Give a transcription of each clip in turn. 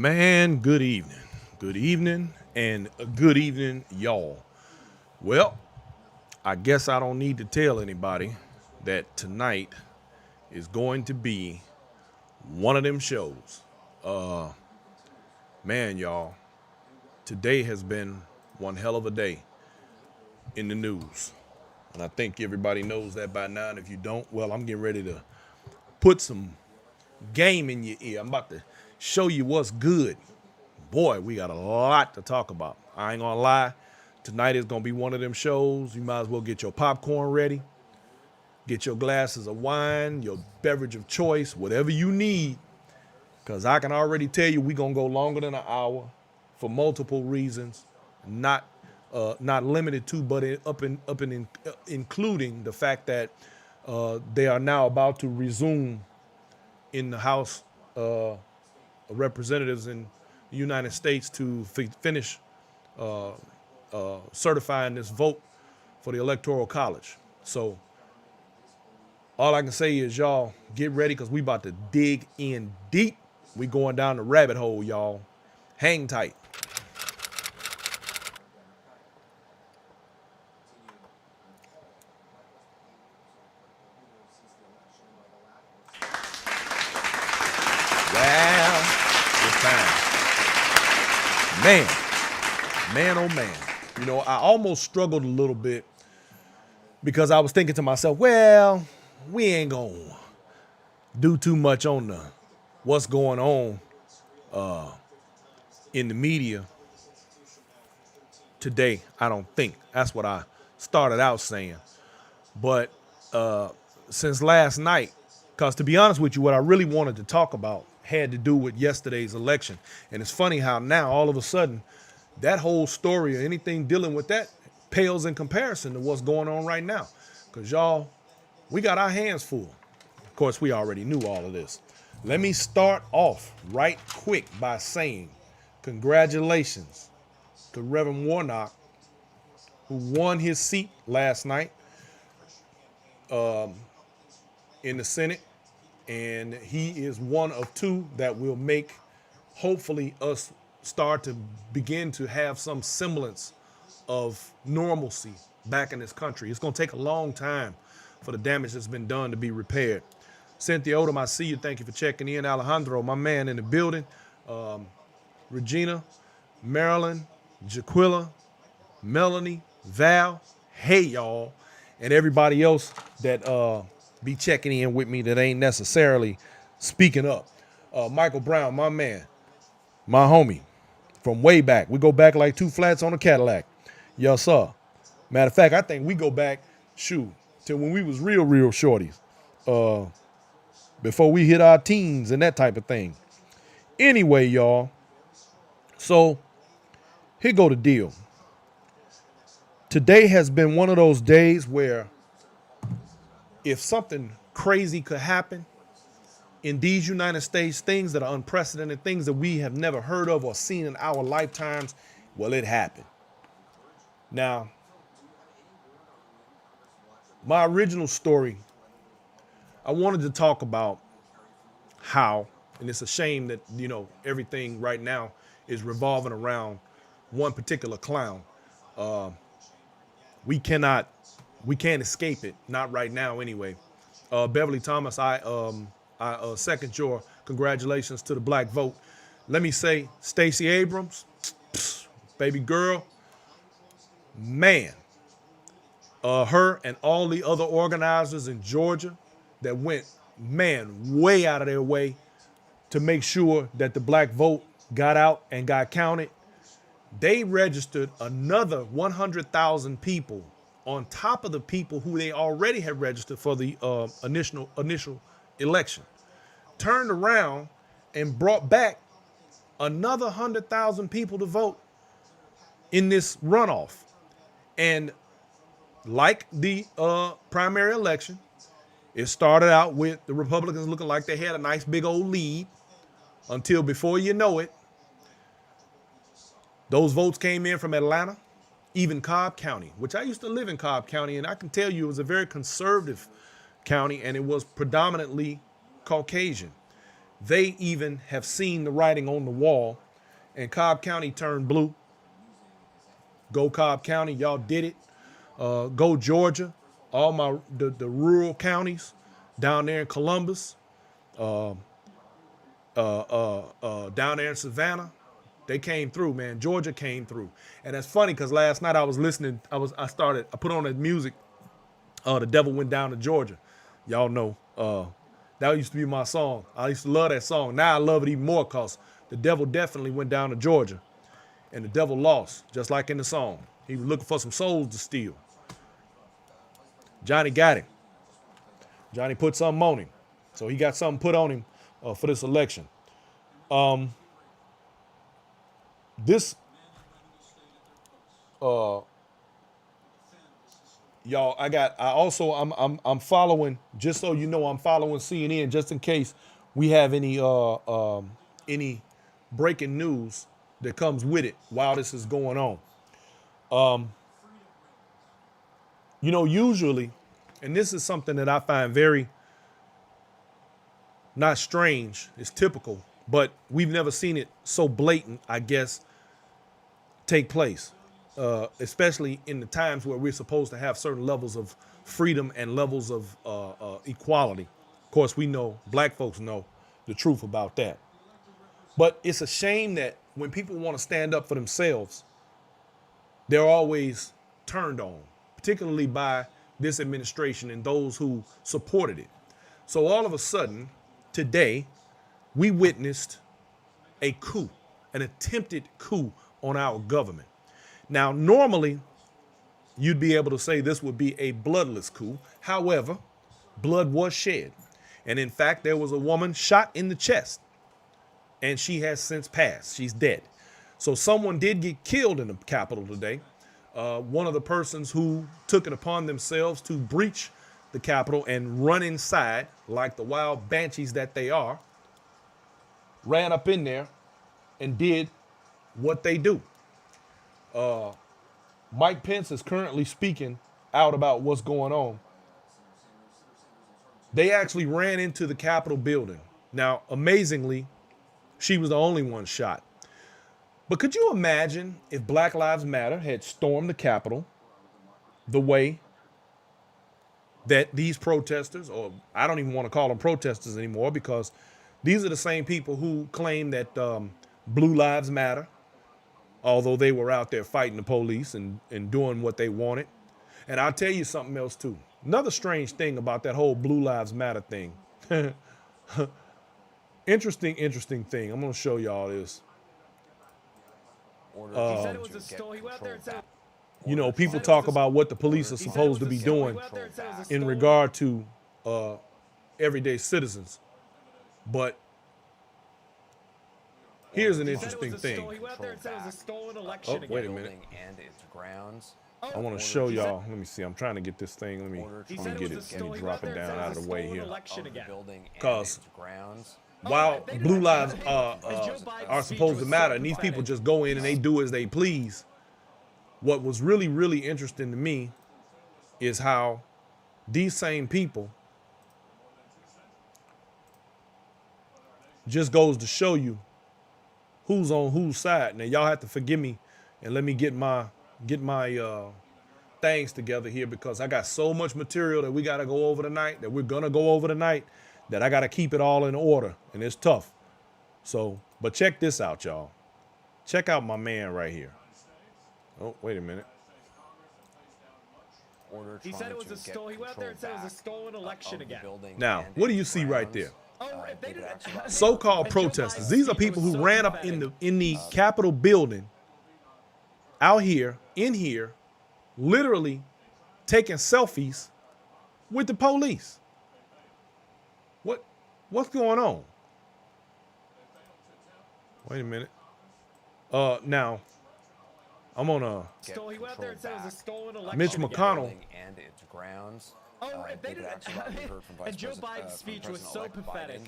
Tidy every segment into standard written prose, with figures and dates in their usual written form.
Man, good evening. Good evening and a good evening, y'all. Well, I guess I don't need to tell anybody that tonight is going to be one of them shows. Man, y'all, today has been one hell of a day in the news. And I think everybody knows that by now. And if you don't, well, I'm getting ready to put some game in your ear. I'm about to show you what's good. Boy, we got a lot to talk about. I ain't gonna lie. Tonight is gonna be one of them shows. You might as well get your popcorn ready, get your glasses of wine, your beverage of choice, whatever you need. Cause I can already tell you we gonna go longer than an hour for multiple reasons, not not limited to, but including the fact that they are now about to resume in the House Representatives in the United States to finish certifying this vote for the Electoral College. So all I can say is y'all get ready because we about to dig in deep. We going down the rabbit hole, y'all. Hang tight. Well, it's time. Man, man, oh man. You know, I almost struggled a little bit because I was thinking to myself, well, we ain't gonna do too much on the what's going on in the media today. I don't think that's what I started out saying. But since last night, because to be honest with you, what I really wanted to talk about had to do with yesterday's election. And it's funny how now all of a sudden that whole story or anything dealing with that pales in comparison to what's going on right now. Because y'all, we got our hands full. Of course, we already knew all of this. Let me start off right quick by saying congratulations to Reverend Warnock, who won his seat last night in the Senate. And he is one of two that will make, hopefully, us start to begin to have some semblance of normalcy back in this country. It's going to take a long time for the damage that's been done to be repaired. Cynthia Odom, I see you. Thank you for checking in. Alejandro, my man in the building. Regina, Marilyn, Jaquilla, Melanie, Val, hey, y'all, and everybody else that be checking in with me that ain't necessarily speaking up. Michael Brown, my man, my homie from way back. We go back like two flats on a Cadillac. Yes, sir. Matter of fact, I think we go back, till when we was real shorties. Before we hit our teens and that type of thing. Anyway, y'all, so here go the deal. Today has been one of those days where if something crazy could happen in these United States, things that are unprecedented, things that we have never heard of or seen in our lifetimes, well, it happened. Now, my original story, I wanted to talk about how, and it's a shame that, you know, everything right now is revolving around one particular clown. We can't escape it, not right now anyway. Beverly Thomas, I second your congratulations to the black vote. Let me say, Stacey Abrams, baby girl, man, her and all the other organizers in Georgia that went, man, way out of their way to make sure that the black vote got out and got counted. They registered another 100,000 people on top of the people who they already had registered for the initial election. Turned around and brought back another 100,000 people to vote in this runoff. And like the primary election, it started out with the Republicans looking like they had a nice big old lead until before you know it, those votes came in from Atlanta, even Cobb County, which I used to live in Cobb County, and I can tell you it was a very conservative county, and it was predominantly Caucasian. They even have seen the writing on the wall, and Cobb County turned blue. Go Cobb County, y'all did it. Go Georgia, all the rural counties down there in Columbus, down there in Savannah, they came through, man. Georgia came through, and that's funny because last night I was listening. I put on that music. The Devil Went Down to Georgia. Y'all know that used to be my song. I used to love that song. Now I love it even more because the devil definitely went down to Georgia, and the devil lost, just like in the song. He was looking for some souls to steal. Johnny got him. Johnny put something on him. So he got something put on him for this election. Y'all, I'm following, just so you know, I'm following CNN just in case we have any breaking news that comes with it while this is going on. Usually, and this is something that I find very not strange, it's typical, but we've never seen it so blatant, I guess, take place, especially in the times where we're supposed to have certain levels of freedom and levels of equality. Of course, we know, black folks know the truth about that. But it's a shame that when people want to stand up for themselves, they're always turned on, particularly by this administration and those who supported it. So all of a sudden, today, we witnessed a coup, an attempted coup on our government. Now, normally, you'd be able to say this would be a bloodless coup. However, blood was shed. And in fact, there was a woman shot in the chest, and she has since passed. She's dead. So someone did get killed in the Capitol today. One of the persons who took it upon themselves to breach the Capitol and run inside like the wild banshees that they are, ran up in there and did what they do. Mike Pence is currently speaking out about what's going on. They actually ran into the Capitol building. Now, amazingly, she was the only one shot. But could you imagine if Black Lives Matter had stormed the Capitol the way that these protesters, or I don't even want to call them protesters anymore, because these are the same people who claim that Blue Lives Matter, although they were out there fighting the police and doing what they wanted. And I'll tell you something else too. Another strange thing about that whole Blue Lives Matter thing. Interesting thing. I'm going to show y'all this. People talk about what the police are supposed to be doing in regard to everyday citizens. But here's an interesting thing. Oh, wait a minute. I want to show y'all. Let me see. I'm trying to get this thing. Let me get it. Let me drop it down out of the way here. Because while Blue Lives are supposed to matter, and these people just go in and they do as they please, what was really, really interesting to me is how these same people just goes to show you who's on whose side. Now, y'all have to forgive me and let me get my things together here, because I got so much material that we got to go over tonight, that we're going to go over tonight, that I got to keep it all in order, and it's tough. So, but check this out, y'all. Check out my man right here. Oh, wait a minute. He said it was a stolen. He went out there and said it was a stolen election again. Now, what do you see right there? So-called protesters. These are people who ran up in the Capitol building, out here, in here, literally taking selfies with the police. What's going on? Wait a minute. Now, I'm on Mitch McConnell. And its grounds. And Joe Biden's speech was so pathetic.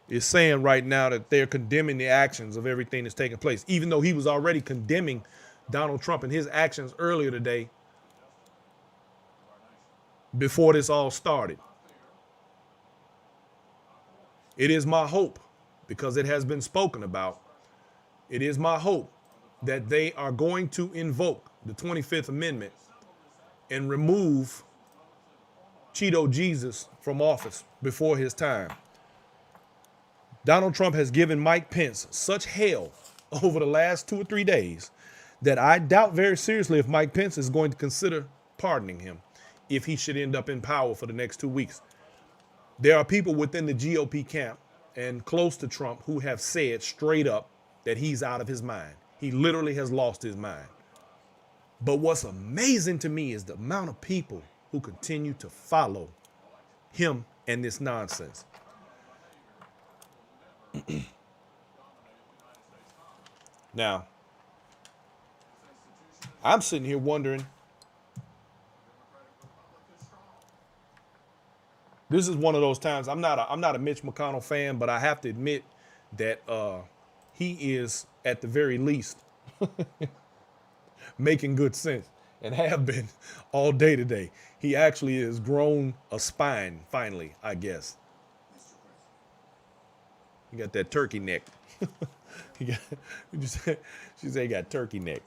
Is saying right now that they're condemning the actions of everything that's taking place, even though he was already condemning Donald Trump and his actions earlier today before this all started. It is my hope, because it has been spoken about, it is my hope that they are going to invoke the 25th Amendment and remove Cheeto Jesus from office before his time. Donald Trump has given Mike Pence such hell over the last 2 or 3 days that I doubt very seriously if Mike Pence is going to consider pardoning him if he should end up in power for the next 2 weeks. There are people within the GOP camp and close to Trump who have said straight up that he's out of his mind. He literally has lost his mind. But what's amazing to me is the amount of people who continue to follow him and this nonsense. Now, I'm sitting here wondering, this is one of those times, I'm not a Mitch McConnell fan, but I have to admit that he is at the very least making good sense, and have been all day today. He actually has grown a spine finally, I guess. He got that turkey neck. She said he got turkey neck.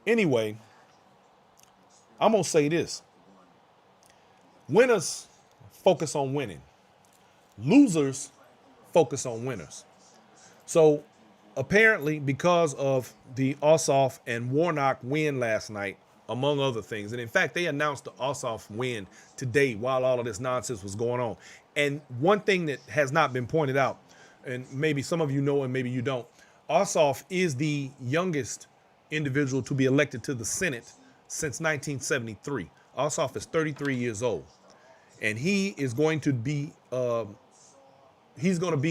Anyway, I'm going to say this. Winners focus on winning. Losers focus on winners. So apparently, because of the Ossoff and Warnock win last night, among other things, and in fact, they announced the Ossoff win today while all of this nonsense was going on. And one thing that has not been pointed out, and maybe some of you know and maybe you don't, Ossoff is the youngest individual to be elected to the Senate since 1973. Ossoff is 33 years old, and he is going to be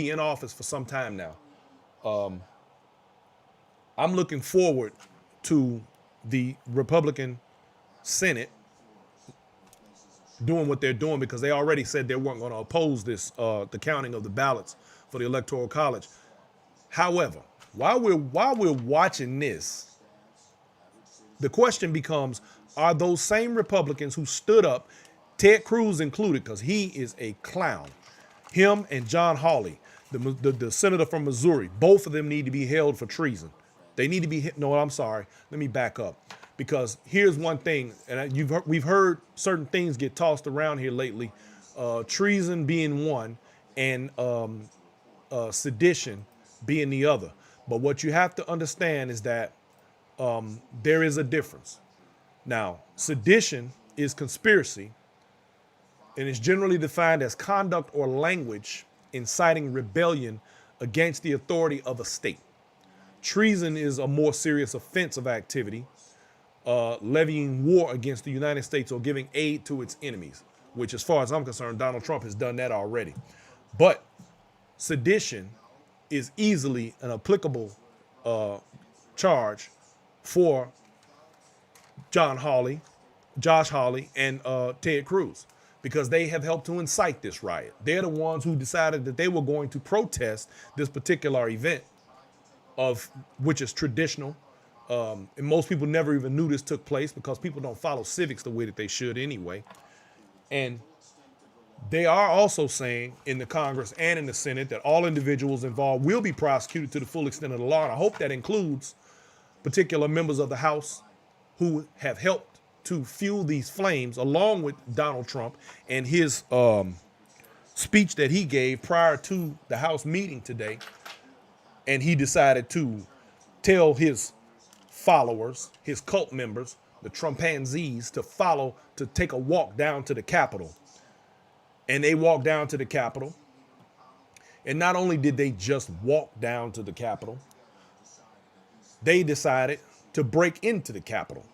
in office for some time now. I'm looking forward to the Republican Senate doing what they're doing, because they already said they weren't going to oppose this, the counting of the ballots for the Electoral College. However, while we're watching this, the question becomes, are those same Republicans who stood up, Ted Cruz included, because he is a clown, him and John Hawley, the senator from Missouri, both of them need to be held for treason. They need to be no, I'm sorry. Let me back up, because here's one thing, and we've heard certain things get tossed around here lately, treason being one, and sedition being the other. But what you have to understand is that there is a difference. Now, sedition is conspiracy, and is generally defined as conduct or language inciting rebellion against the authority of a state. Treason is a more serious offensive activity, levying war against the United States or giving aid to its enemies, which, as far as I'm concerned, Donald Trump has done that already. But sedition is easily an applicable charge for Josh Hawley, and Ted Cruz, because they have helped to incite this riot. They're the ones who decided that they were going to protest this particular event, of which is traditional. And most people never even knew this took place, because people don't follow civics the way that they should anyway. And they are also saying in the Congress and in the Senate that all individuals involved will be prosecuted to the full extent of the law. And I hope that includes particular members of the House who have helped to fuel these flames, along with Donald Trump and his speech that he gave prior to the House meeting today. And he decided to tell his followers, his cult members, the Trumpanzees, to take a walk down to the Capitol. And they walked down to the Capitol. And not only did they just walk down to the Capitol, they decided to break into the Capitol.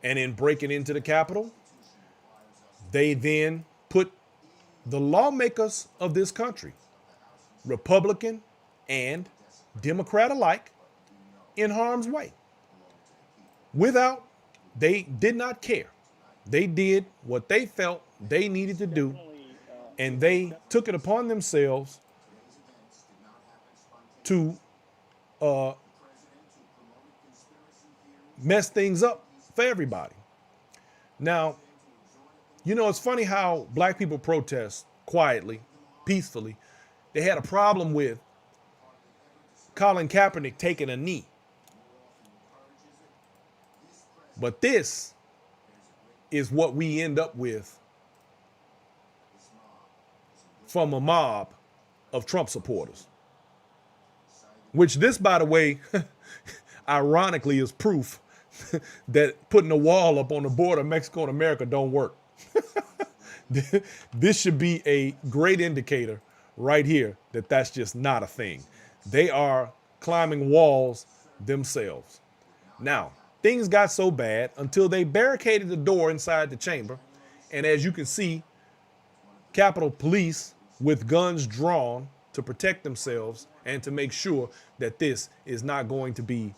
And in breaking into the Capitol, they then put the lawmakers of this country, Republican and Democrat alike, in harm's way. They did not care. They did what they felt they needed to do, and they took it upon themselves to mess things up for everybody. Now, You know, it's funny how black people protest quietly, peacefully. They had a problem with Colin Kaepernick taking a knee. But this is what we end up with from a mob of Trump supporters. Which this, by the way, ironically is proof that putting a wall up on the border of Mexico and America don't work. This should be a great indicator right here that that's just not a thing. They are climbing walls themselves. Now, things got so bad until they barricaded the door inside the chamber. And as you can see, Capitol Police with guns drawn to protect themselves and to make sure that this is not going to be,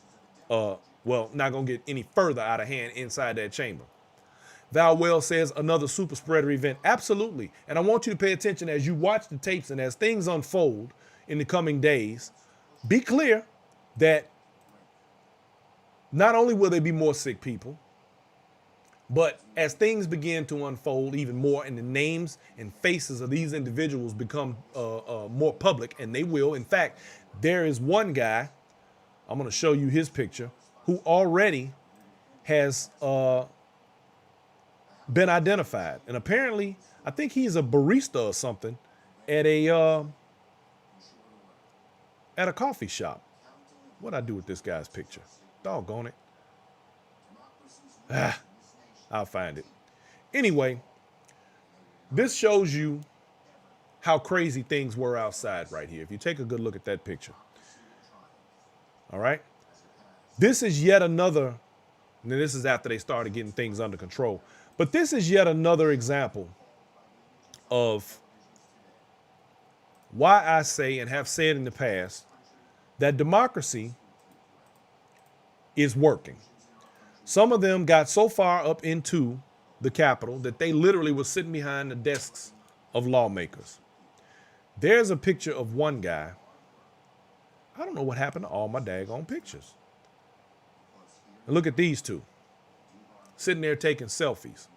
not going to get any further out of hand inside that chamber. Val Wells says another super spreader event. Absolutely. And I want you to pay attention as you watch the tapes and as things unfold in the coming days. Be clear that not only will there be more sick people, but as things begin to unfold even more and the names and faces of these individuals become more public, and they will. In fact, there is one guy, I'm going to show you his picture, who already has been identified. And apparently, I think he's a barista or something at a coffee shop. What'd I do with this guy's picture? Doggone it. I'll find it. Anyway, this shows you how crazy things were outside right here. If you take a good look at that picture. All right. This is yet another, and this is after they started getting things under control, but this is yet another example of why I say and have said in the past that democracy is working. Some of them got so far up into the Capitol that they literally were sitting behind the desks of lawmakers. There's a picture of one guy. I don't know what happened to all my daggone pictures. And look at these two sitting there taking selfies.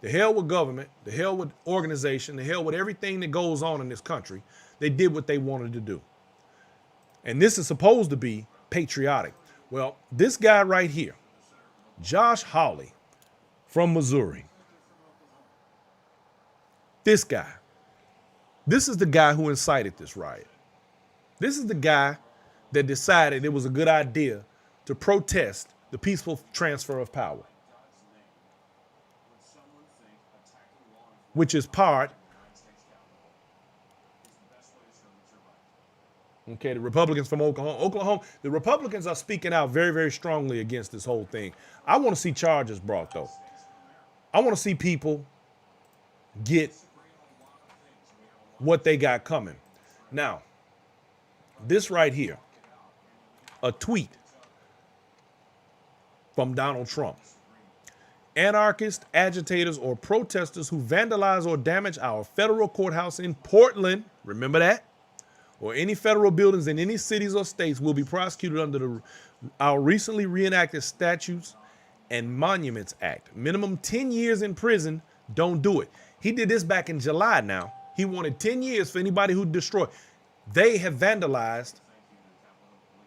The hell with government, the hell with organization, the hell with everything that goes on in this country. They did what they wanted to do. And this is supposed to be patriotic. Well, this guy right here, Josh Hawley from Missouri. This guy. This is the guy who incited this riot. This is the guy that decided it was a good idea to protest the peaceful transfer of power, which is part. Okay, the Republicans from Oklahoma, the Republicans are speaking out very, very strongly against this whole thing. I want to see charges brought, though. I want to see people get what they got coming. Now, this right here, a tweet from Donald Trump. Anarchists, agitators, or protesters who vandalize or damage our federal courthouse in Portland, remember that? Or any federal buildings in any cities or states will be prosecuted under our recently reenacted Statutes and Monuments Act. Minimum 10 years in prison. Don't do it. He did this back in July now. He wanted 10 years for anybody who destroyed. They have vandalized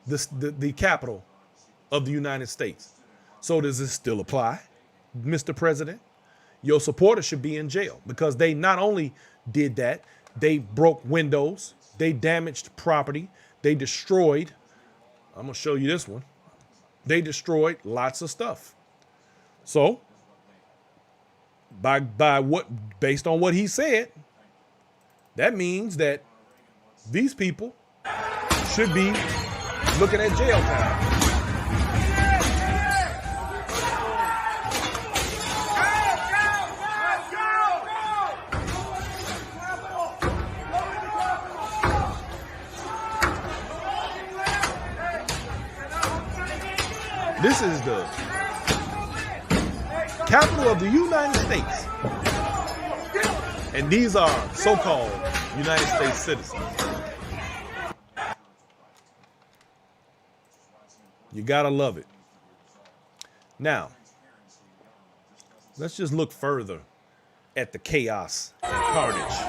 the Capitol of the United States. So does this still apply, Mr. President? Your supporters should be in jail because they not only did that, they broke windows, they damaged property, they destroyed, I'm going to show you this one, they destroyed lots of stuff. So, based on what he said, that means that these people should be looking at jail time. This is the capital of the United States. And these are so-called United States citizens. You gotta love it. Now, let's just look further at the chaos and carnage.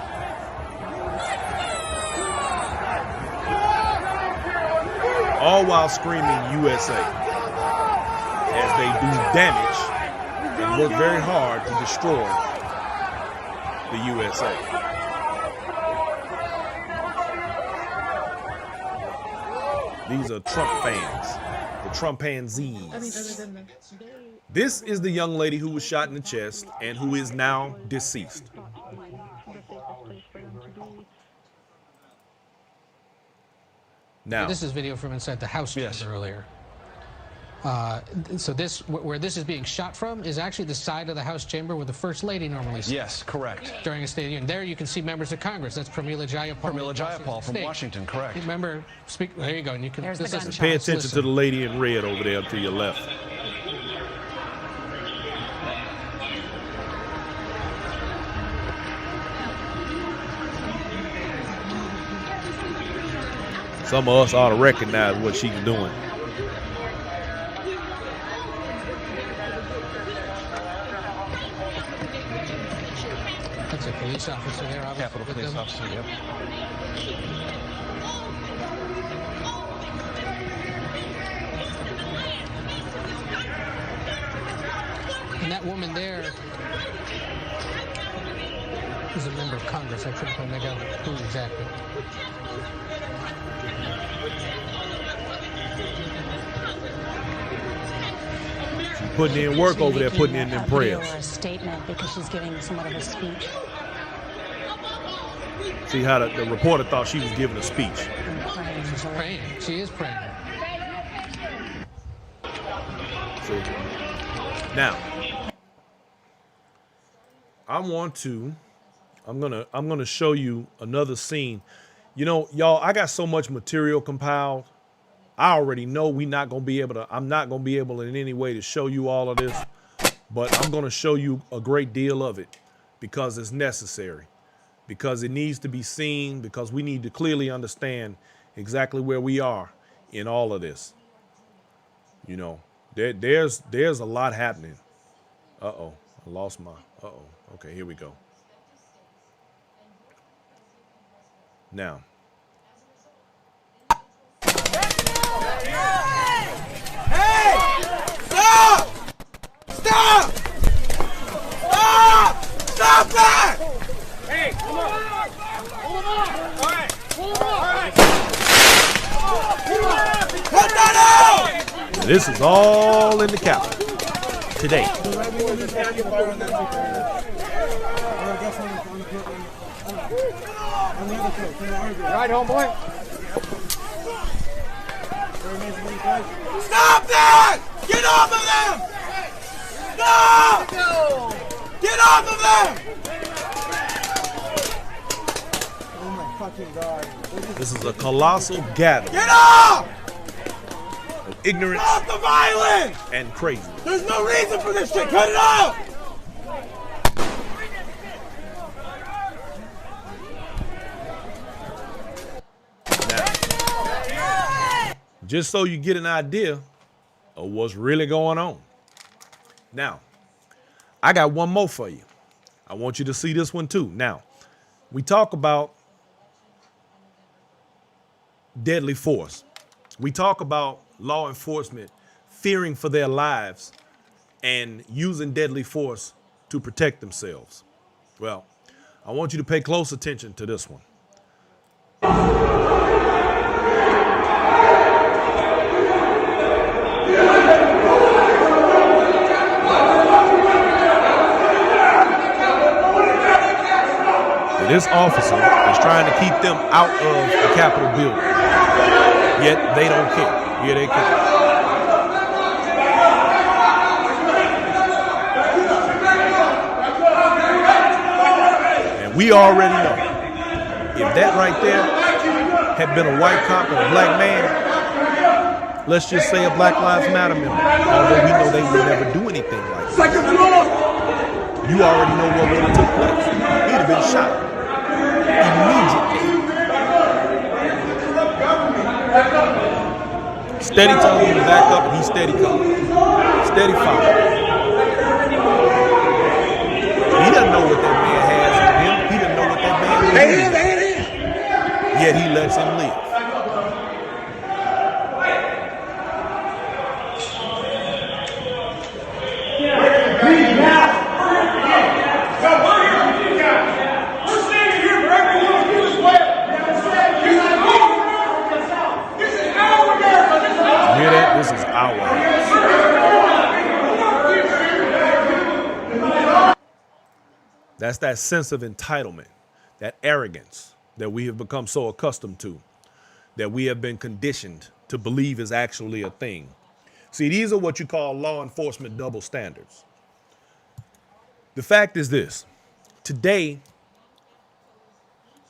All while screaming USA as they do damage and work very hard to destroy the USA. These are Trump fans, the Trumpanzees. This is the young lady who was shot in the chest and who is now deceased. Now, this is video from inside the House earlier. So this, where this is being shot from, is actually the side of the House chamber where the First Lady normally sits. Yes, correct. During a State of the Union. There you can see members of Congress. That's Pramila Jayapal. Pramila Jayapal from Washington, correct. Remember, there you go. And you can pay attention to the lady in red over there to your left. Some of us ought to recognize what she's doing. That's a police officer there, obviously. Capitol Police Officer, yep. And that woman there is a member of Congress. I couldn't make out who exactly. She's putting in work over there, putting in them prayers. Or a statement because she's giving somewhat of a speech. See how the reporter thought she was giving a speech. She's praying. She is praying. See? Now, I'm gonna show you another scene. You know, y'all, I got so much material compiled. I already know I'm not gonna be able in any way to show you all of this, but I'm gonna show you a great deal of it because it's necessary, because it needs to be seen, because we need to clearly understand exactly where we are in all of this. You know, there's a lot happening. Uh-oh, I lost my, okay, here we go. Now. Hey! Stop! Stop! Stop! Stop that! Hey, hold on. Hold on. All right. Hold on. All right. Put that out! This is all in the Capitol today. Right, homeboy. Stop that! Get off of them! Stop! Get off of them! Oh my fucking God. This is a colossal gathering. Get off! Of ignorance. Stop the violence! And crazy. There's no reason for this shit. Cut it off! Just so you get an idea of what's really going on. Now, I got one more for you. I want you to see this one too. Now, we talk about deadly force. We talk about law enforcement fearing for their lives and using deadly force to protect themselves. Well, I want you to pay close attention to this one. This officer is trying to keep them out of the Capitol building, yet they don't care. Yeah, they care. And we already know, if that right there had been a white cop and a black man, let's just say a Black Lives Matter member, although we know they would never do anything like that. You already know what would have took place. He'd have been shot. Immediately. Steady telling him to back up, and he's steady coming. Steady following. He doesn't know what that man has on him. He didn't know what that man was doing. Yet he lets him live. You hear that? This is our house. That's that sense of entitlement, that arrogance that we have become so accustomed to, that we have been conditioned to believe is actually a thing. See, these are what you call law enforcement double standards. The fact is this: today,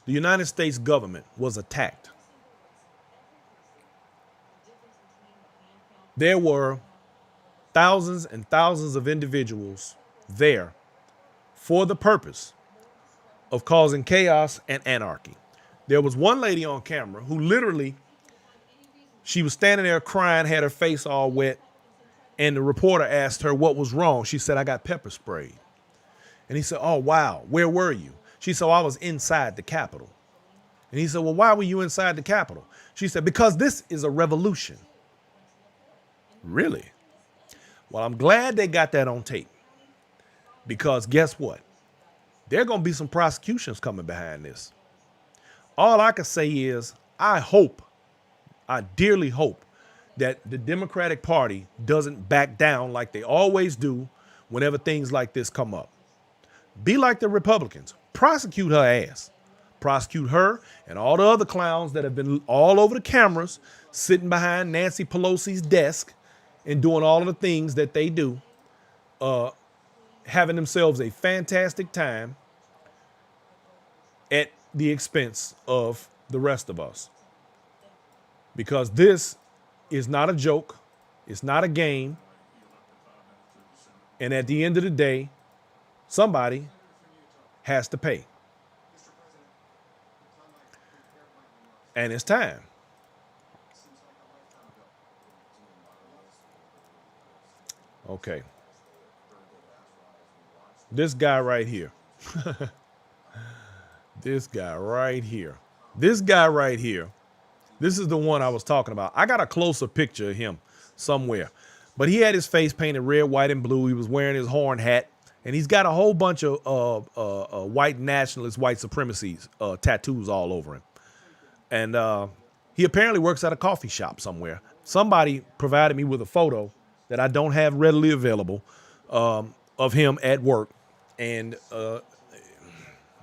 the United States government was attacked. There were thousands and thousands of individuals there for the purpose of causing chaos and anarchy. There was one lady on camera who literally, she was standing there crying, had her face all wet, and the reporter asked her what was wrong. She said, "I got pepper sprayed." And he said, "Oh, wow, where were you?" She said, "Oh, I was inside the Capitol." And he said, "Well, why were you inside the Capitol?" She said, "Because this is a revolution." Really? Well, I'm glad they got that on tape, because guess what? There are going to be some prosecutions coming behind this. All I can say is I dearly hope that the Democratic Party doesn't back down like they always do whenever things like this come up. Be like the Republicans. Prosecute her ass. Prosecute her and all the other clowns that have been all over the cameras, sitting behind Nancy Pelosi's desk and doing all of the things that they do, having themselves a fantastic time at the expense of the rest of us. Because this is not a joke. It's not a game. And at the end of the day, somebody has to pay. And it's time. Okay. This guy right here. This guy right here. This guy right here. This is the one I was talking about. I got a closer picture of him somewhere. But he had his face painted red, white, and blue. He was wearing his horn hat. And he's got a whole bunch of white nationalist, white supremacies tattoos all over him. And he apparently works at a coffee shop somewhere. Somebody provided me with a photo that I don't have readily available of him at work. And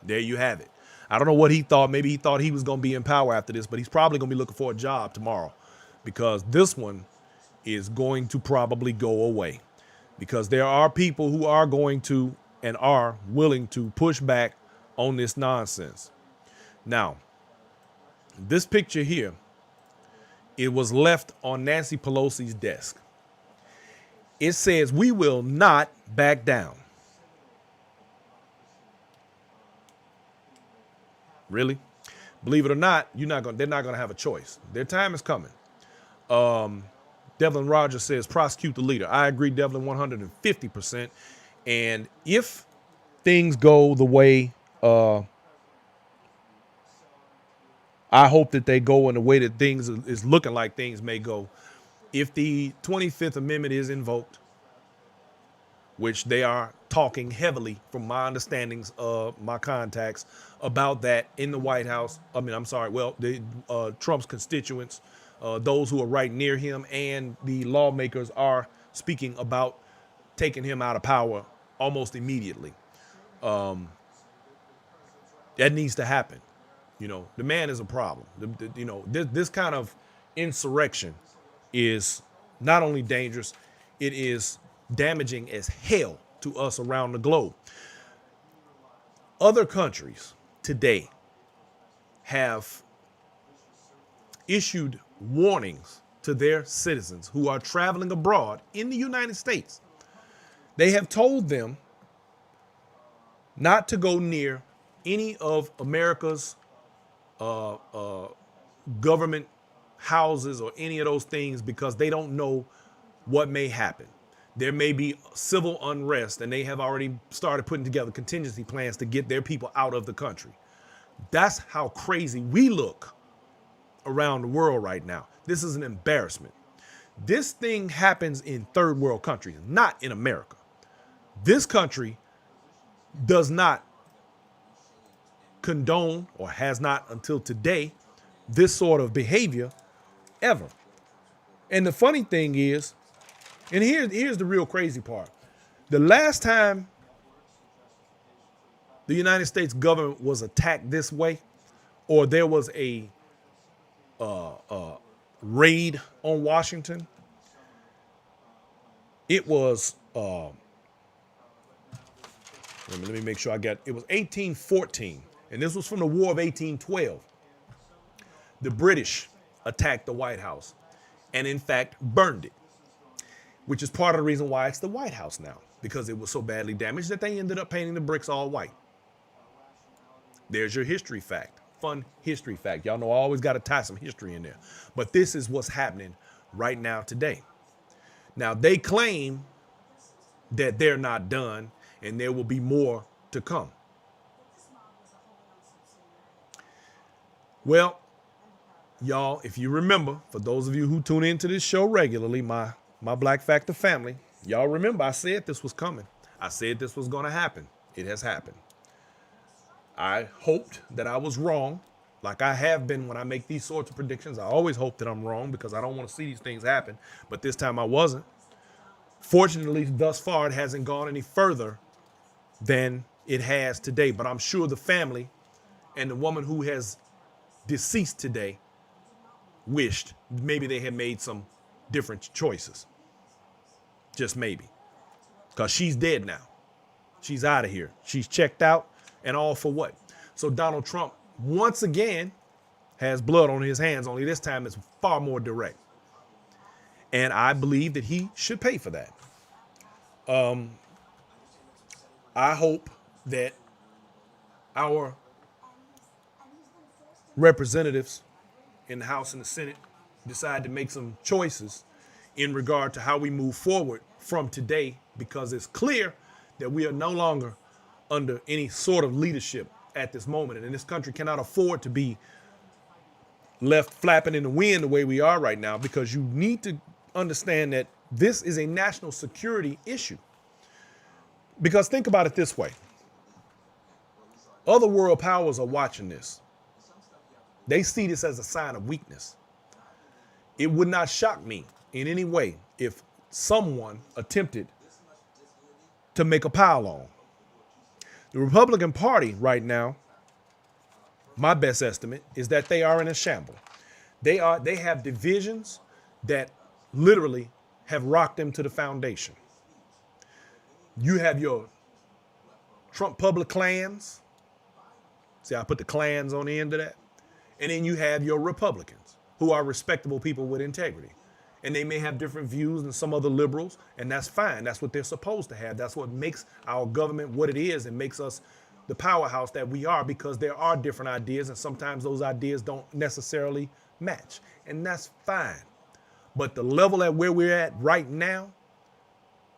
there you have it. I don't know what he thought. Maybe he thought he was going to be in power after this, but he's probably going to be looking for a job tomorrow, because this one is going to probably go away, because there are people who are going to and are willing to push back on this nonsense. Now, this picture here, it was left on Nancy Pelosi's desk. It says, "We will not back down." Really? Believe it or not, they're not going to have a choice. Their time is coming. Devlin Rogers says, "Prosecute the leader." I agree, Devlin, 150%. And if things go the way I hope that they go in the way that things is looking like things may go, if the 25th Amendment is invoked, which they are talking heavily, from my understandings of my contacts, about that in the White House. Trump's constituents, those who are right near him, and the lawmakers are speaking about taking him out of power almost immediately. That needs to happen. The man is a problem. This kind of insurrection is not only dangerous, it is damaging as hell to us around the globe. Other countries today have issued warnings to their citizens who are traveling abroad in the United States. They have told them not to go near any of America's government houses or any of those things, because they don't know what may happen. there may be civil unrest, and they have already started putting together contingency plans to get their people out of the country. That's how crazy we look around the world right now. This is an embarrassment. This thing happens in third world countries, not in America. This country does not condone, or has not until today, this sort of behavior ever. And the funny thing is, and here's the real crazy part. The last time the United States government was attacked this way, or there was a raid on Washington, it was, let me make sure it was 1814, and this was from the War of 1812. The British attacked the White House and, in fact, burned it, which is part of the reason why it's the White House now, because it was so badly damaged that they ended up painting the bricks all white. There's your history fact. Fun history fact. Y'all know I always got to tie some history in there. But this is what's happening right now today. Now, they claim that they're not done and there will be more to come. Well, y'all, if you remember, for those of you who tune into this show regularly, my Black Factor family, y'all remember I said this was coming. I said this was going to happen. It has happened. I hoped that I was wrong, like I have been when I make these sorts of predictions. I always hope that I'm wrong because I don't want to see these things happen. But this time I wasn't. Fortunately, thus far, it hasn't gone any further than it has today. But I'm sure the family and the woman who has deceased today wished maybe they had made some different choices. Just maybe. Because she's dead now. She's out of here. She's checked out. And all for what? So Donald Trump, once again, has blood on his hands, only this time it's far more direct. And I believe that he should pay for that. I hope that our representatives in the House and the Senate decide to make some choices in regard to how we move forward from today, because it's clear that we are no longer under any sort of leadership at this moment. And this country cannot afford to be left flapping in the wind the way we are right now, because you need to understand that this is a national security issue. Because think about it this way. Other world powers are watching this. They see this as a sign of weakness. It would not shock me in any way if someone attempted to make a pile on. The Republican Party right now, my best estimate is that they are in a shamble. They have divisions that literally have rocked them to the foundation. You have your Trump public clans. See, I put the clans on the end of that. And then you have your Republicans, who are respectable people with integrity. And they may have different views than some other liberals, and that's fine. That's what they're supposed to have. That's what makes our government what it is and makes us the powerhouse that we are, because there are different ideas, and sometimes those ideas don't necessarily match. And that's fine. But the level at where we're at right now,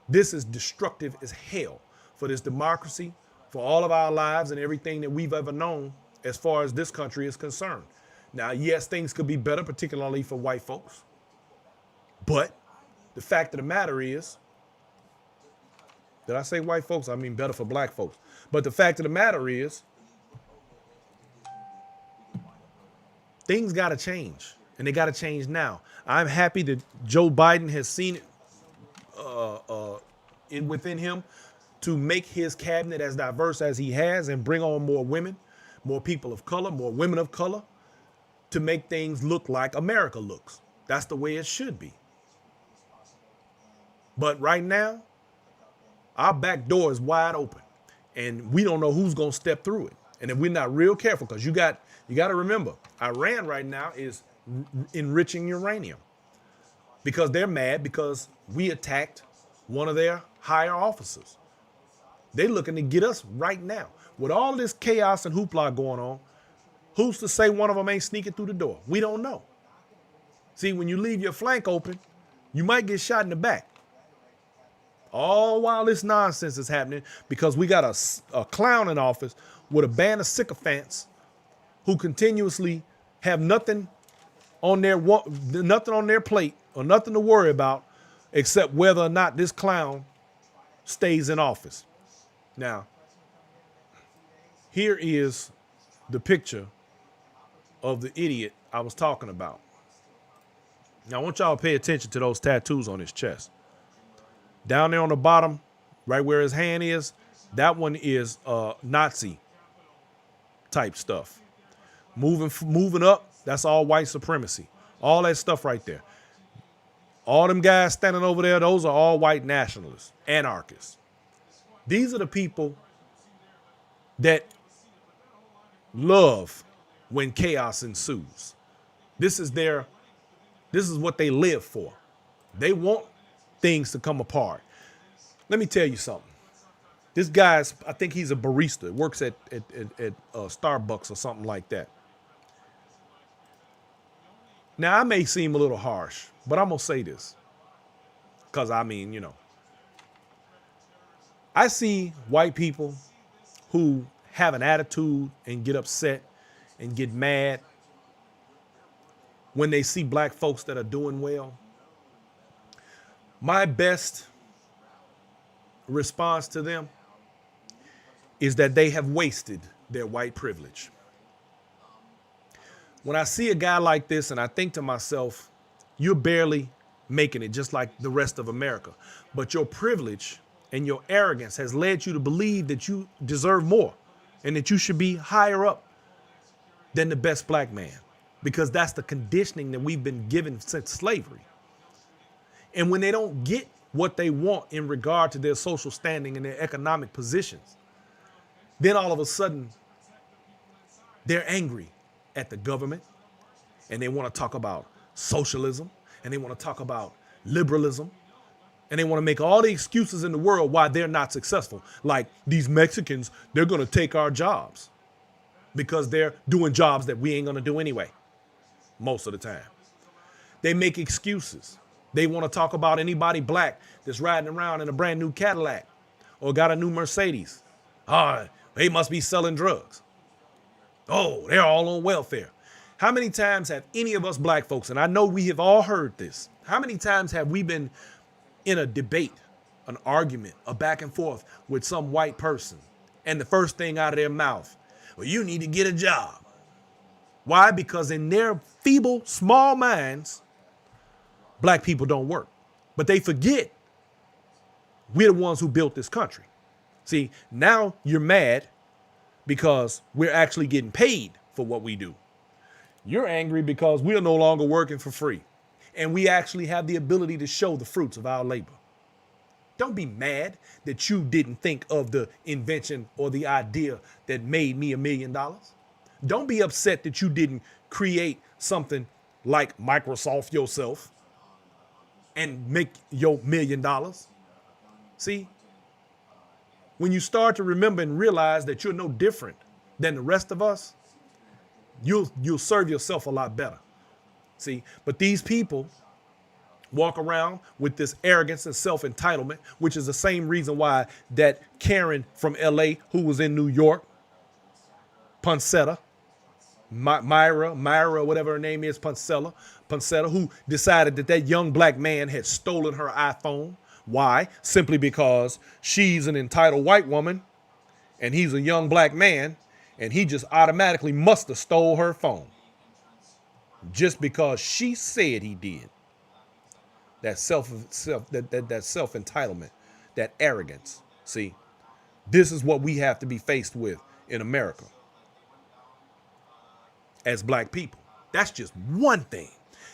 this is destructive as hell for this democracy, for all of our lives and everything that we've ever known as far as this country is concerned. Now, yes, things could be better, particularly for white folks. But the fact of the matter is, did I say white folks? I mean better for black folks. But the fact of the matter is, things got to change, and they got to change now. I'm happy that Joe Biden has seen it within him to make his cabinet as diverse as he has and bring on more women, more people of color, more women of color, to make things look like America looks. That's the way it should be. But right now, our back door is wide open, and we don't know who's going to step through it. And if we're not real careful, because you got to remember, Iran right now is enriching uranium because they're mad because we attacked one of their higher officers. They're looking to get us right now. With all this chaos and hoopla going on, who's to say one of them ain't sneaking through the door? We don't know. See, when you leave your flank open, you might get shot in the back. All while this nonsense is happening because we got a clown in office with a band of sycophants who continuously have nothing on their plate or nothing to worry about except whether or not this clown stays in office. Now, here is the picture of the idiot I was talking about. Now, I want y'all to pay attention to those tattoos on his chest. Down there on the bottom, right where his hand is, that one is Nazi type stuff. Moving up, that's all white supremacy. All that stuff right there. All them guys standing over there, those are all white nationalists, anarchists. These are the people that love when chaos ensues. This is what they live for. They want things to come apart. Let me tell you something. This guy's, I think he's a barista, works at Starbucks or something like that. Now, I may seem a little harsh, but I'm going to say this. Because, I mean, you know, I see white people who have an attitude and get upset and get mad when they see black folks that are doing well. My best response to them is that they have wasted their white privilege. When I see a guy like this and I think to myself, you're barely making it just like the rest of America, but your privilege and your arrogance has led you to believe that you deserve more and that you should be higher up than the best black man, because that's the conditioning that we've been given since slavery. And when they don't get what they want in regard to their social standing and their economic positions, then all of a sudden they're angry at the government and they want to talk about socialism and they want to talk about liberalism and they want to make all the excuses in the world why they're not successful. Like these Mexicans, they're going to take our jobs because they're doing jobs that we ain't going to do anyway, most of the time. They make excuses. They want to talk about anybody black that's riding around in a brand new Cadillac or got a new Mercedes. They must be selling drugs. Oh, they're all on welfare. How many times have any of us black folks, and I know we have all heard this, how many times have we been in a debate, an argument, a back and forth with some white person, and the first thing out of their mouth, well, you need to get a job. Why? Because in their feeble, small minds, black people don't work. But they forget we're the ones who built this country. See, now you're mad because we're actually getting paid for what we do. You're angry because we're no longer working for free. And we actually have the ability to show the fruits of our labor. Don't be mad that you didn't think of the invention or the idea that made me $1 million. Don't be upset that you didn't create something like Microsoft yourself and make your $1 million. See, when you start to remember and realize that you're no different than the rest of us, you'll serve yourself a lot better. See, but these people walk around with this arrogance and self-entitlement, which is the same reason why that Karen from LA who was in New York, Poncetta, Myra, whatever her name is, Poncetta, who decided that young black man had stolen her iPhone. Why? Simply because she's an entitled white woman and he's a young black man and he just automatically must have stole her phone just because she said he did. That self-entitlement, that arrogance. See, this is what we have to be faced with in America as black people. That's just one thing.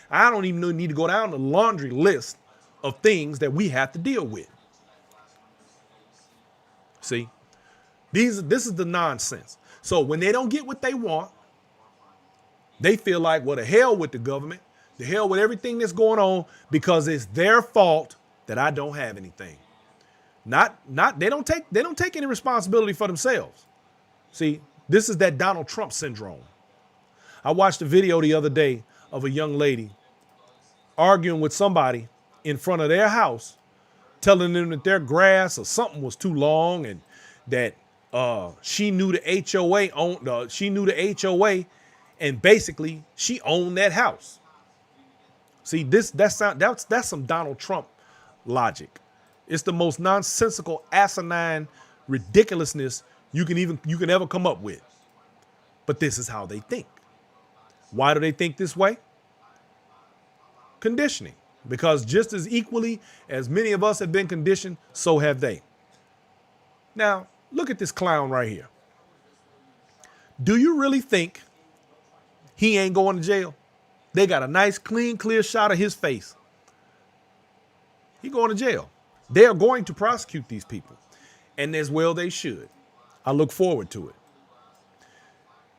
I don't even need to go down the laundry list of things that we have to deal with. See, this is the nonsense. So when they don't get what they want, they feel like, well, the hell with the government, the hell with everything that's going on, because it's their fault that I don't have anything. They don't take any responsibility for themselves. See, this is that Donald Trump syndrome. I watched a video the other day of a young lady arguing with somebody in front of their house, telling them that their grass or something was too long and that she knew the HOA and basically she owned that house. See, that's some Donald Trump logic. It's the most nonsensical, asinine ridiculousness you can ever come up with. But this is how they think. Why do they think this way? Conditioning. Because just as equally as many of us have been conditioned, so have they. Now, look at this clown right here. Do you really think he ain't going to jail? They got a nice, clean, clear shot of his face. He going to jail. They are going to prosecute these people. And as well they should. I look forward to it.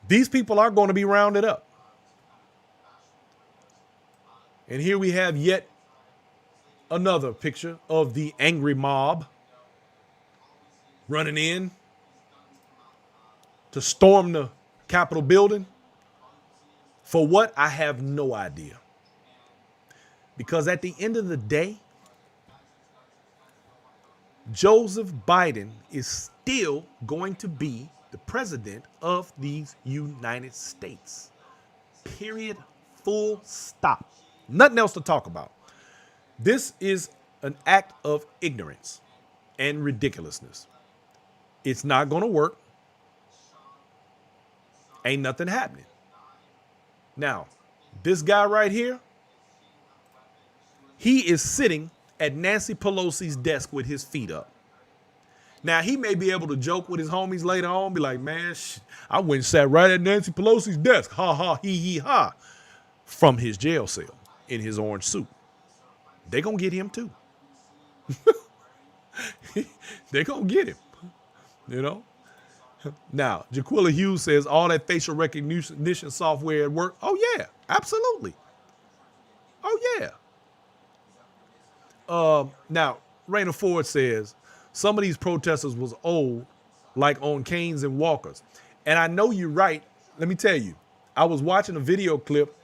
These people are going to be rounded up. And here we have yet another picture of the angry mob running in to storm the Capitol building. For what? I have no idea. Because at the end of the day, Joseph Biden is still going to be the president of these United States. Period. Full stop. Nothing else to talk about. This is an act of ignorance and ridiculousness. It's not going to work. Ain't nothing happening. Now, this guy right here, he is sitting at Nancy Pelosi's desk with his feet up. Now, he may be able to joke with his homies later on, be like, man, I went and sat right at Nancy Pelosi's desk. Ha, ha, he, ha. From his jail cell in his orange suit. They gonna get him too. They gonna get him, you know? Now, Jaquilla Hughes says all that facial recognition software at work. Oh yeah, absolutely. Oh yeah. Now, Raina Ford says some of these protesters was old, like on canes and walkers. And I know you're right. Let me tell you, I was watching a video clip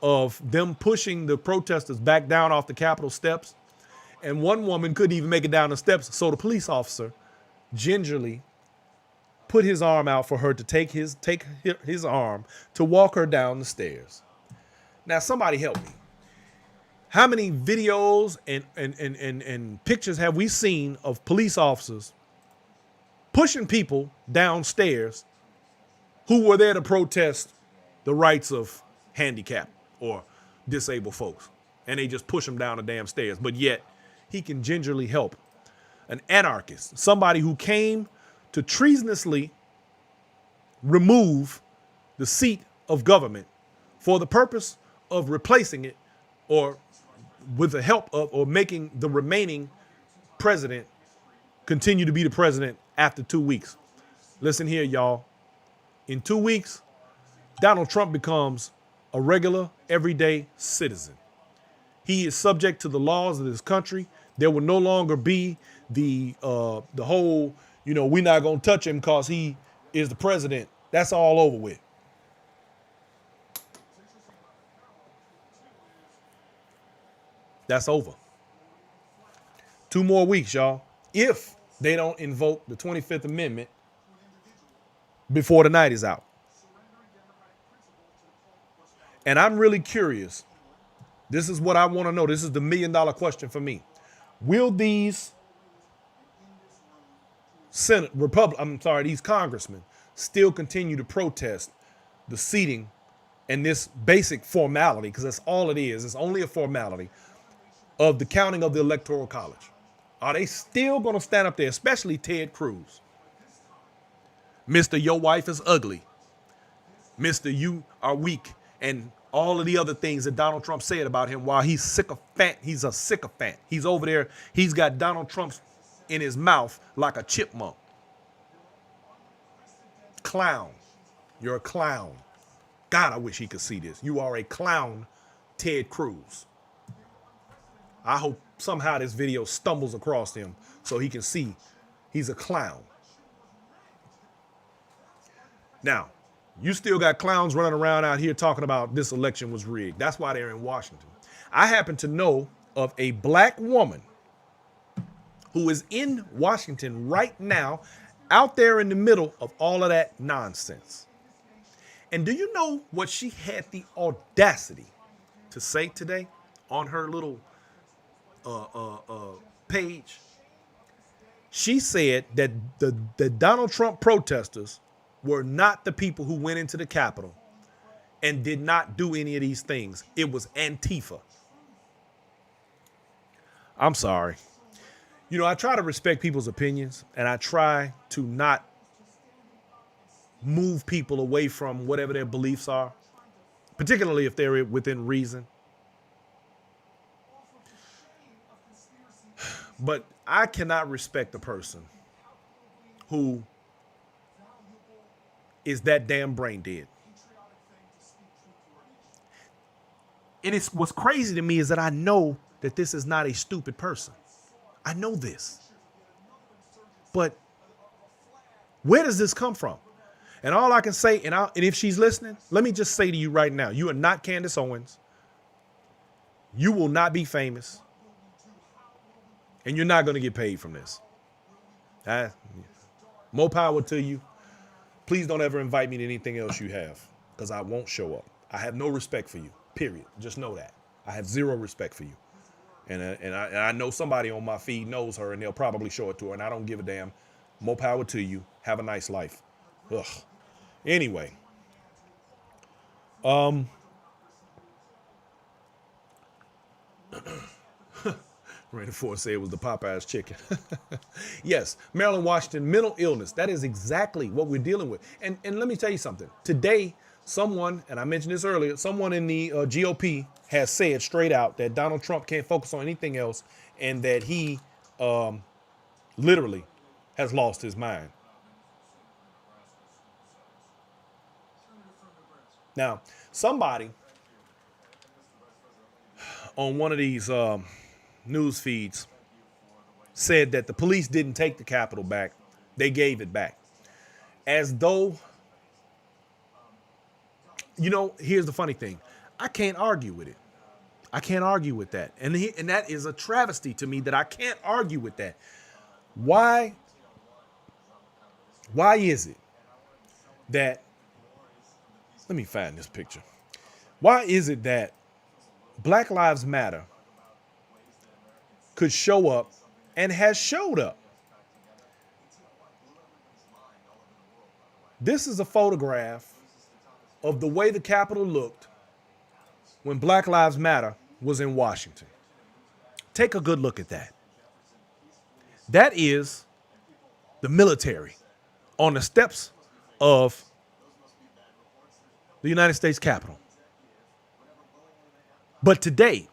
of them pushing the protesters back down off the Capitol steps. And one woman couldn't even make it down the steps. So the police officer gingerly put his arm out for her to take his arm to walk her down the stairs. Now, somebody help me. How many videos and pictures have we seen of police officers pushing people downstairs who were there to protest the rights of handicapped or disabled folks? And they just push them down the damn stairs. But yet he can gingerly help an anarchist, somebody who came to treasonously remove the seat of government for the purpose of replacing it or with the help of or making the remaining president continue to be the president after 2 weeks. Listen here, y'all. In 2 weeks, Donald Trump becomes a regular, everyday citizen. He is subject to the laws of this country. There will no longer be the whole, we're not going to touch him because he is the president. That's all over with. That's over. 2 more weeks, y'all. If they don't invoke the 25th Amendment before the night is out. And I'm really curious. This is what I want to know. This is the $1 million question for me. Will these these congressmen still continue to protest the seating and this basic formality, because that's all it is. It's only a formality of the counting of the Electoral College. Are they still going to stand up there, especially Ted Cruz? Mr. Your wife is ugly. Mr. You are weak. And all of the other things that Donald Trump said about him while he's sycophant. He's a sycophant. He's over there. He's got Donald Trump in his mouth like a chipmunk. Clown. You're a clown. God, I wish he could see this. You are a clown, Ted Cruz. I hope somehow this video stumbles across him so he can see he's a clown. Now, you still got clowns running around out here talking about this election was rigged. That's why they're in Washington. I happen to know of a black woman who is in Washington right now, out there in the middle of all of that nonsense. And do you know what she had the audacity to say today on her little page? She said that the Donald Trump protesters were not the people who went into the Capitol and did not do any of these things. It was Antifa. I'm sorry. You know, I try to respect people's opinions, and I try to not move people away from whatever their beliefs are, particularly if they're within reason. But I cannot respect a person who is that damn brain dead. And it's what's crazy to me is that I know that this is not a stupid person. I know this. But where does this come from? And all I can say, and if she's listening, let me just say to you right now, you are not Candace Owens. You will not be famous. And you're not going to get paid from this. More power to you. Please don't ever invite me to anything else you have, because I won't show up. I have no respect for you, period. Just know that. I have zero respect for you. And I know somebody on my feed knows her, and they'll probably show it to her, and I don't give a damn. More power to you. Have a nice life. Ugh. Anyway. Randy Ford said it was the Popeyes chicken. Yes, Maryland, Washington, mental illness. That is exactly what we're dealing with. And let me tell you something. Today, someone, and I mentioned this earlier, someone in the GOP has said straight out that Donald Trump can't focus on anything else, and that he literally has lost his mind. Now, somebody on one of these news feeds said that the police didn't take the Capitol back. They gave it back. As though, you know, here's the funny thing. I can't argue with it. I can't argue with that. And that is a travesty to me that I can't argue with that. Why is it that, let me find this picture. Why is it that Black Lives Matter could show up and has showed up? This is a photograph of the way the Capitol looked when Black Lives Matter was in Washington. Take a good look at that. That is the military on the steps of the United States Capitol. But today,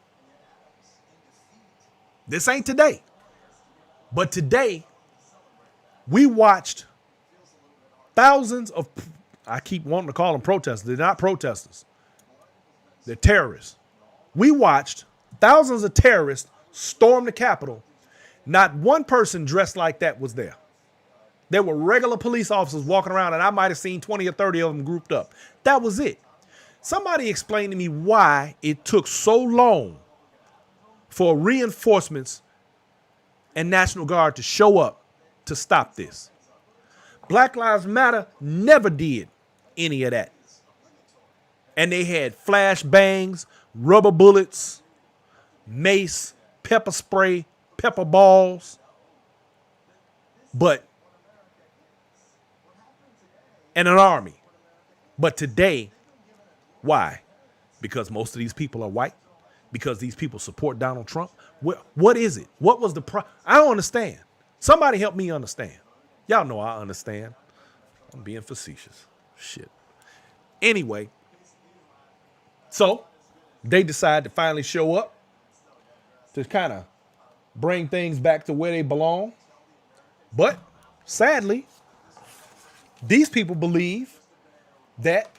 this ain't today, but today we watched thousands of, I keep wanting to call them protesters. They're not protesters. They're terrorists. We watched thousands of terrorists storm the Capitol. Not one person dressed like that was there. There were regular police officers walking around, and I might have seen 20 or 30 of them grouped up. That was it. Somebody explain to me why it took so long for reinforcements and National Guard to show up to stop this. Black Lives Matter never did any of that. And they had flash bangs, rubber bullets, mace, pepper spray, pepper balls. And an army. But today, why? Because most of these people are white? Because these people support Donald Trump? What is it? What was the I don't understand. Somebody help me understand. Y'all know I understand. I'm being facetious. Shit. Anyway, so they decide to finally show up to kind of bring things back to where they belong. But sadly, these people believe that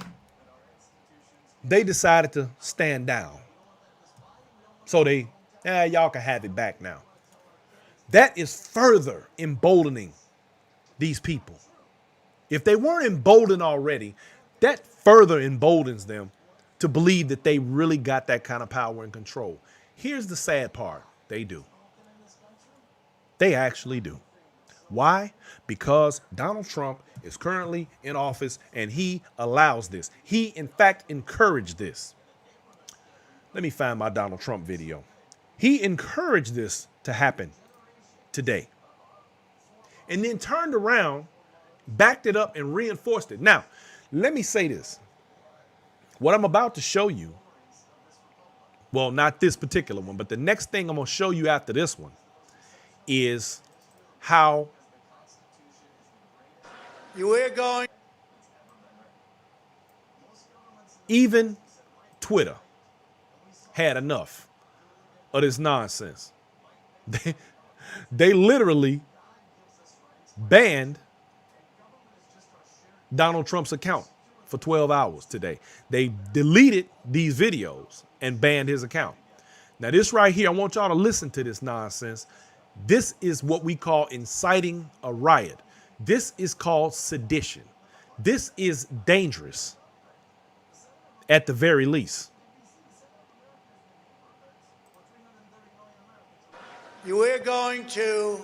they decided to stand down. So y'all can have it back now. That is further emboldening these people. If they weren't emboldened already, that further emboldens them to believe that they really got that kind of power and control. Here's the sad part. They do. They actually do. Why? Because Donald Trump is currently in office and he allows this. He, in fact, encouraged this. Let me find my Donald Trump video. He encouraged this to happen today. And then turned around, backed it up, and reinforced it. Now, let me say this. What I'm about to show you, well, not this particular one, but the next thing I'm going to show you after this one is how we're going. Even Twitter had enough of this nonsense. They literally banned Donald Trump's account for 12 hours today. They deleted these videos and banned his account. Now, this right here, I want y'all to listen to this nonsense. This is what we call inciting a riot. This is called sedition. This is dangerous at the very least. We're going to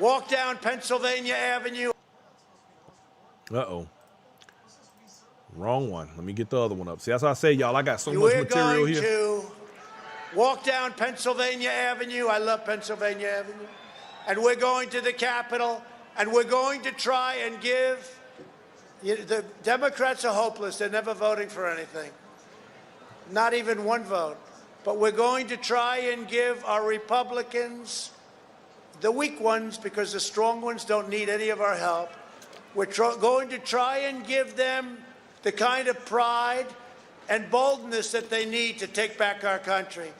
walk down Pennsylvania Avenue. Uh-oh. Wrong one. Let me get the other one up. See, that's why I say, y'all, I got so much material here. We're going to walk down Pennsylvania Avenue. I love Pennsylvania Avenue. And we're going to the Capitol. And we're going to try and give, the Democrats are hopeless. They're never voting for anything. Not even one vote. But we're going to try and give our Republicans, the weak ones, because the strong ones don't need any of our help. We're going to try and give them the kind of pride and boldness that they need to take back our country.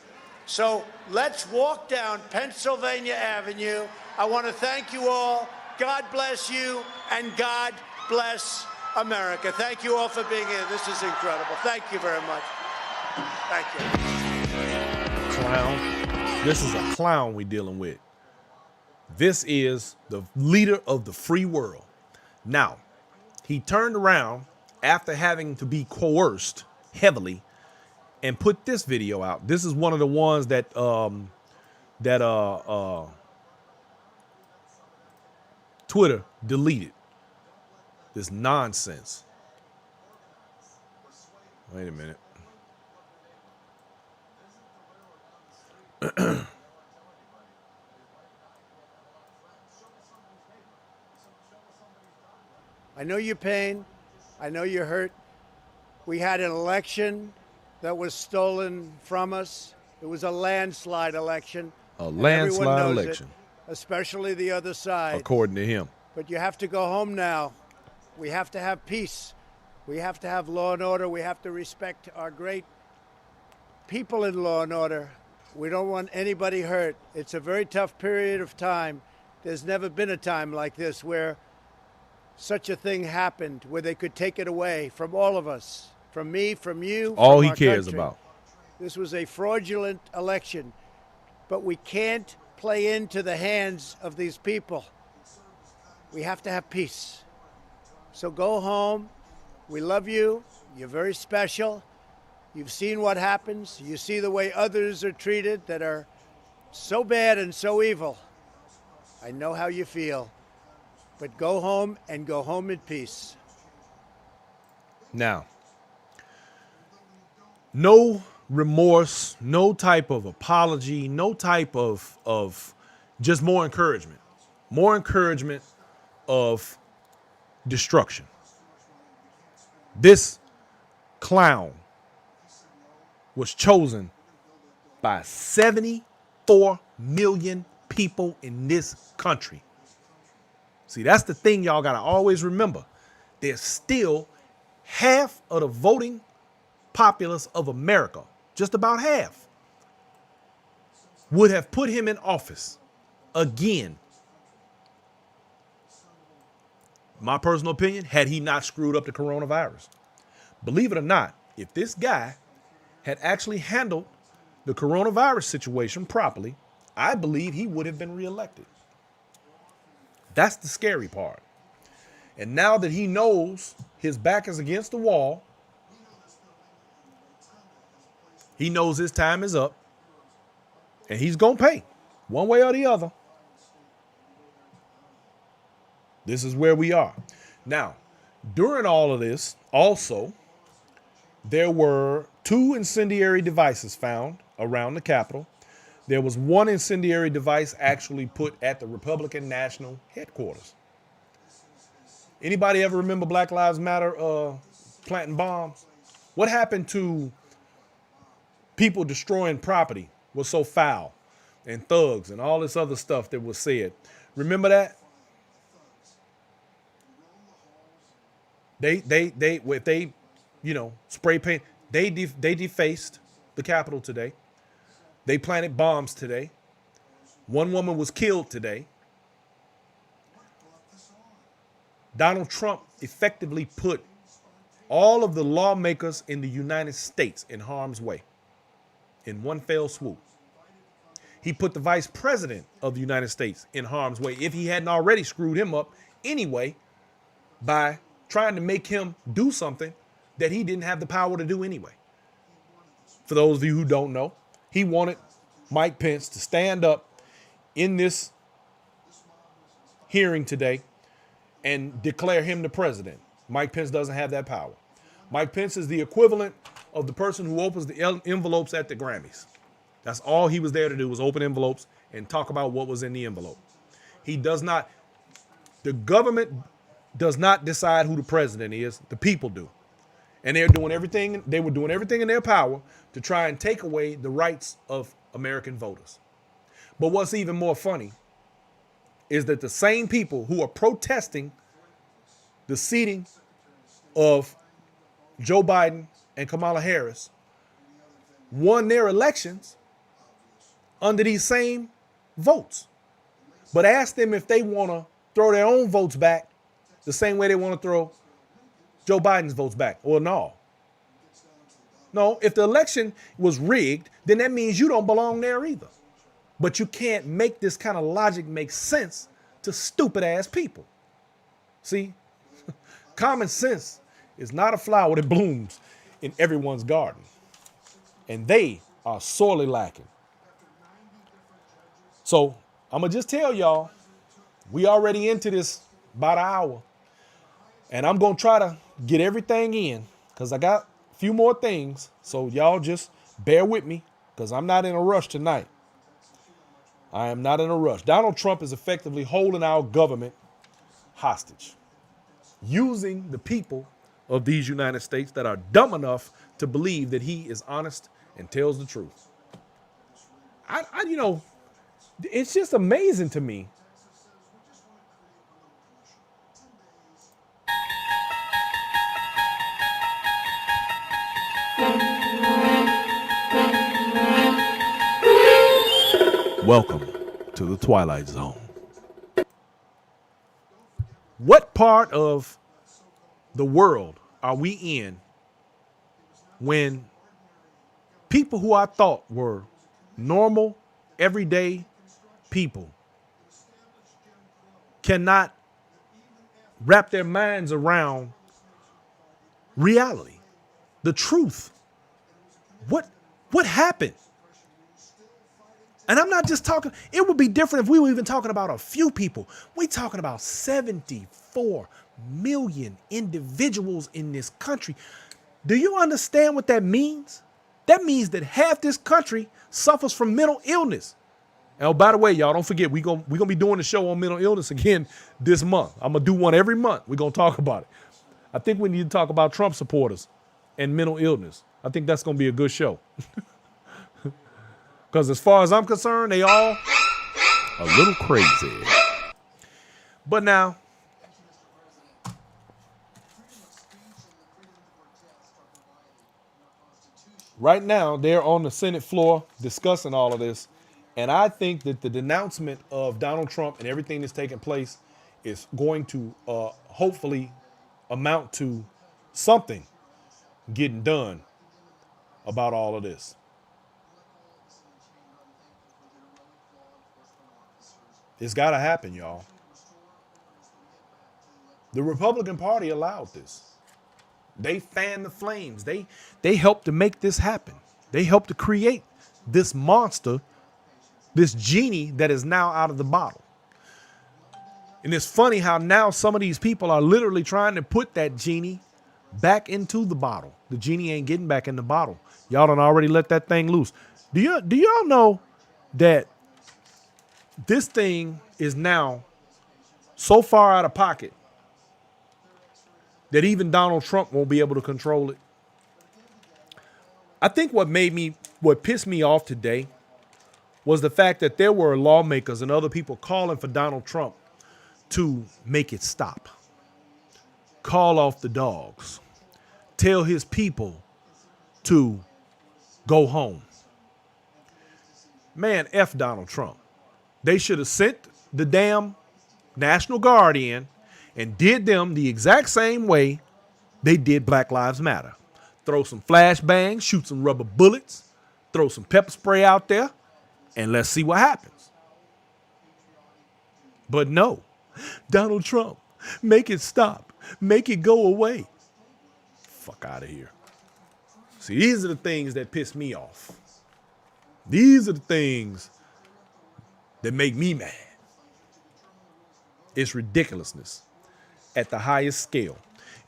So let's walk down Pennsylvania Avenue. I want to thank you all. God bless you, and God bless America. Thank you all for being here. This is incredible. Thank you very much. Thank you. Clown. This is a clown we're dealing with. This is the leader of the free world. Now, he turned around after having to be coerced heavily and put this video out. This is one of the ones that Twitter deleted. This nonsense. Wait a minute. I know your pain. I know you're hurt. We had an election that was stolen from us. It was a landslide election. A landslide election. Especially the other side. According to him. But you have to go home now. We have to have peace. We have to have law and order. We have to respect our great people in law and order. We don't want anybody hurt. It's a very tough period of time. There's never been a time like this where such a thing happened, where they could take it away from all of us, from me, from you, all from he our cares country. about. This was a fraudulent election, but we can't play into the hands of these people. We have to have peace. So go home. We love you. You're very special. You've seen what happens. You see the way others are treated that are so bad and so evil. I know how you feel. But go home and go home in peace. Now, no remorse, no type of apology, no type of just more encouragement of destruction. This clown was chosen by 74 million people in this country. See, that's the thing y'all got to always remember. There's still half of the voting populace of America, just about half, would have put him in office again. My personal opinion, had he not screwed up the coronavirus. Believe it or not, if this guy had actually handled the coronavirus situation properly, I believe he would have been reelected. That's the scary part. And now that he knows his back is against the wall, he knows his time is up, and he's going to pay one way or the other. This is where we are. Now, during all of this, also, there were 2 incendiary devices found around the Capitol. There was 1 incendiary device actually put at the Republican National Headquarters. Anybody ever remember Black Lives Matter planting bombs? What happened to people destroying property was so foul, and thugs and all this other stuff that was said? Remember that? They spray paint, they defaced the Capitol today. They planted bombs today. 1 woman was killed today. Donald Trump effectively put all of the lawmakers in the United States in harm's way in one fell swoop. He put the vice president of the United States in harm's way, if he hadn't already screwed him up anyway by trying to make him do something that he didn't have the power to do anyway. For those of you who don't know, he wanted Mike Pence to stand up in this hearing today and declare him the president. Mike Pence doesn't have that power. Mike Pence is the equivalent of the person who opens the envelopes at the Grammys. That's all he was there to do, was open envelopes and talk about what was in the envelope. He does not, the government does not decide who the president is. The people do. And they were doing everything in their power to try and take away the rights of American voters. But what's even more funny is that the same people who are protesting the seating of Joe Biden and Kamala Harris won their elections under these same votes. But ask them if they want to throw their own votes back the same way they want to throw Joe Biden's votes back, or no. No, if the election was rigged, then that means you don't belong there either. But you can't make this kind of logic make sense to stupid ass people. See, common sense is not a flower that blooms in everyone's garden. And they are sorely lacking. So I'm going to just tell y'all, we already into this about an hour. And I'm going to try to get everything in because I got a few more things. So y'all just bear with me because I'm not in a rush tonight. I am not in a rush. Donald Trump is effectively holding our government hostage, using the people of these United States that are dumb enough to believe that he is honest and tells the truth. It's just amazing to me. Welcome to the Twilight Zone. What part of the world are we in when people who I thought were normal, everyday people cannot wrap their minds around reality, the truth? What happened? And I'm not just talking, it would be different if we were even talking about a few people. We're talking about 74 million individuals in this country. Do you understand what that means? That means that half this country suffers from mental illness. And oh, by the way, y'all, don't forget, we're gonna be doing the show on mental illness again this month. I'm going to do one every month. We're going to talk about it. I think we need to talk about Trump supporters and mental illness. I think that's going to be a good show. Because as far as I'm concerned, they all a little crazy. But now, right now, they're on the Senate floor discussing all of this. And I think that the denouncement of Donald Trump and everything that's taking place is going to hopefully amount to something getting done about all of this. It's got to happen, y'all. The Republican Party allowed this. They fanned the flames. They helped to make this happen. They helped to create this monster, this genie that is now out of the bottle. And it's funny how now some of these people are literally trying to put that genie back into the bottle. The genie ain't getting back in the bottle. Y'all done already let that thing loose. Do y'all know that this thing is now so far out of pocket that even Donald Trump won't be able to control it? I think what pissed me off today was the fact that there were lawmakers and other people calling for Donald Trump to make it stop. Call off the dogs. Tell his people to go home. Man, F Donald Trump. They should have sent the damn National Guard in and did them the exact same way they did Black Lives Matter. Throw some flashbangs, shoot some rubber bullets, throw some pepper spray out there, and let's see what happens. But no, Donald Trump, make it stop. Make it go away. Fuck out of here. See, these are the things that piss me off. These are the things that make me mad. It's ridiculousness at the highest scale.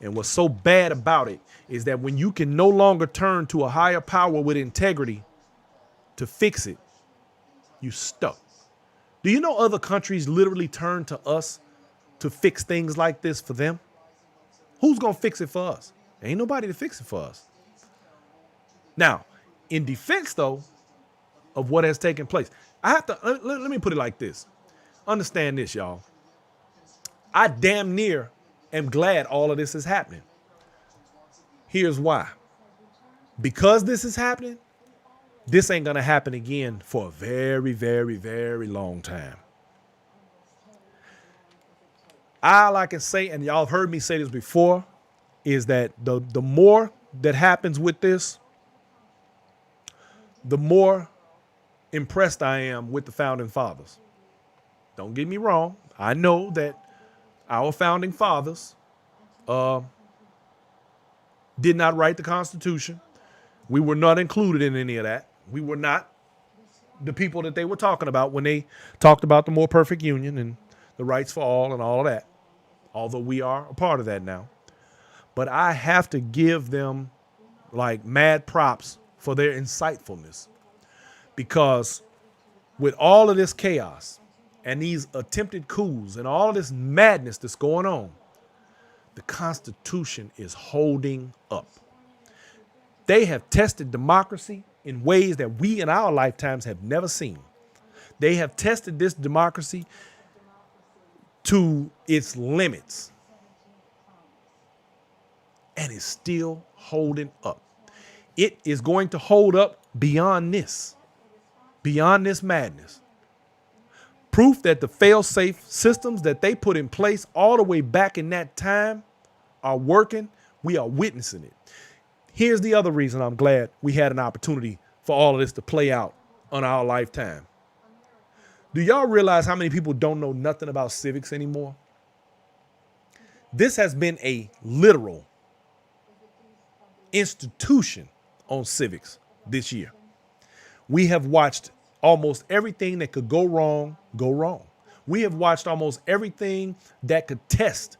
And what's so bad about it is that when you can no longer turn to a higher power with integrity to fix it, you stuck. Do you know other countries literally turn to us to fix things like this for them? Who's going to fix it for us? Ain't nobody to fix it for us. Now, in defense, though, of what has taken place, I have to, let me put it like this. Understand this, y'all. I damn near am glad all of this is happening. Here's why. Because this is happening, this ain't going to happen again for a very, very, very long time. All I can say, and y'all have heard me say this before, is that the more that happens with this, the more impressed I am with the founding fathers. Don't get me wrong. I know that our founding fathers did not write the Constitution. We were not included in any of that. We were not the people that they were talking about when they talked about the more perfect union and the rights for all and all of that, although we are a part of that now. But I have to give them like mad props for their insightfulness, because with all of this chaos and these attempted coups and all of this madness that's going on, the Constitution is holding up. They have tested democracy in ways that we in our lifetimes have never seen. They have tested this democracy to its limits, and it's still holding up. It is going to hold up beyond this madness. Proof that the fail-safe systems that they put in place all the way back in that time are working. We are witnessing it. Here's the other reason I'm glad we had an opportunity for all of this to play out on our lifetime. Do y'all realize how many people don't know nothing about civics anymore? This has been a literal institution on civics this year. We have watched almost everything that could go wrong, go wrong. We have watched almost everything that could test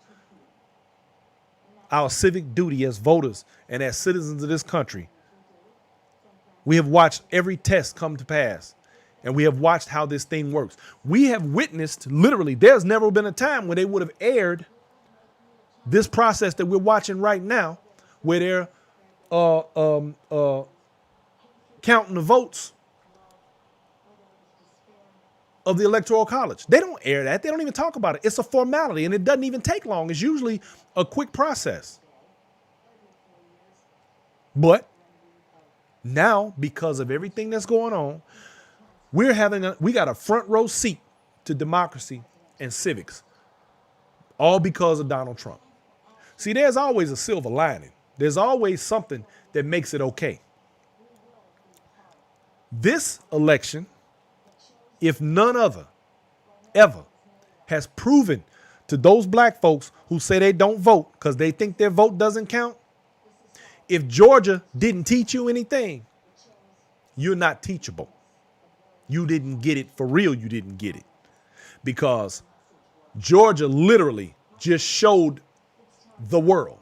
our civic duty as voters and as citizens of this country. We have watched every test come to pass, and we have watched how this thing works. We have witnessed, literally, there's never been a time when they would have aired this process that we're watching right now, where they're counting the votes of the Electoral College. They don't air that. They don't even talk about it. It's a formality, and it doesn't even take long. It's usually a quick process. But now, because of everything that's going on, we got a front row seat to democracy and civics, all because of Donald Trump. See, there's always a silver lining. There's always something that makes it okay. This election, if none other, ever, has proven to those black folks who say they don't vote because they think their vote doesn't count, if Georgia didn't teach you anything, you're not teachable. You didn't get it for real. You didn't get it because Georgia literally just showed the world.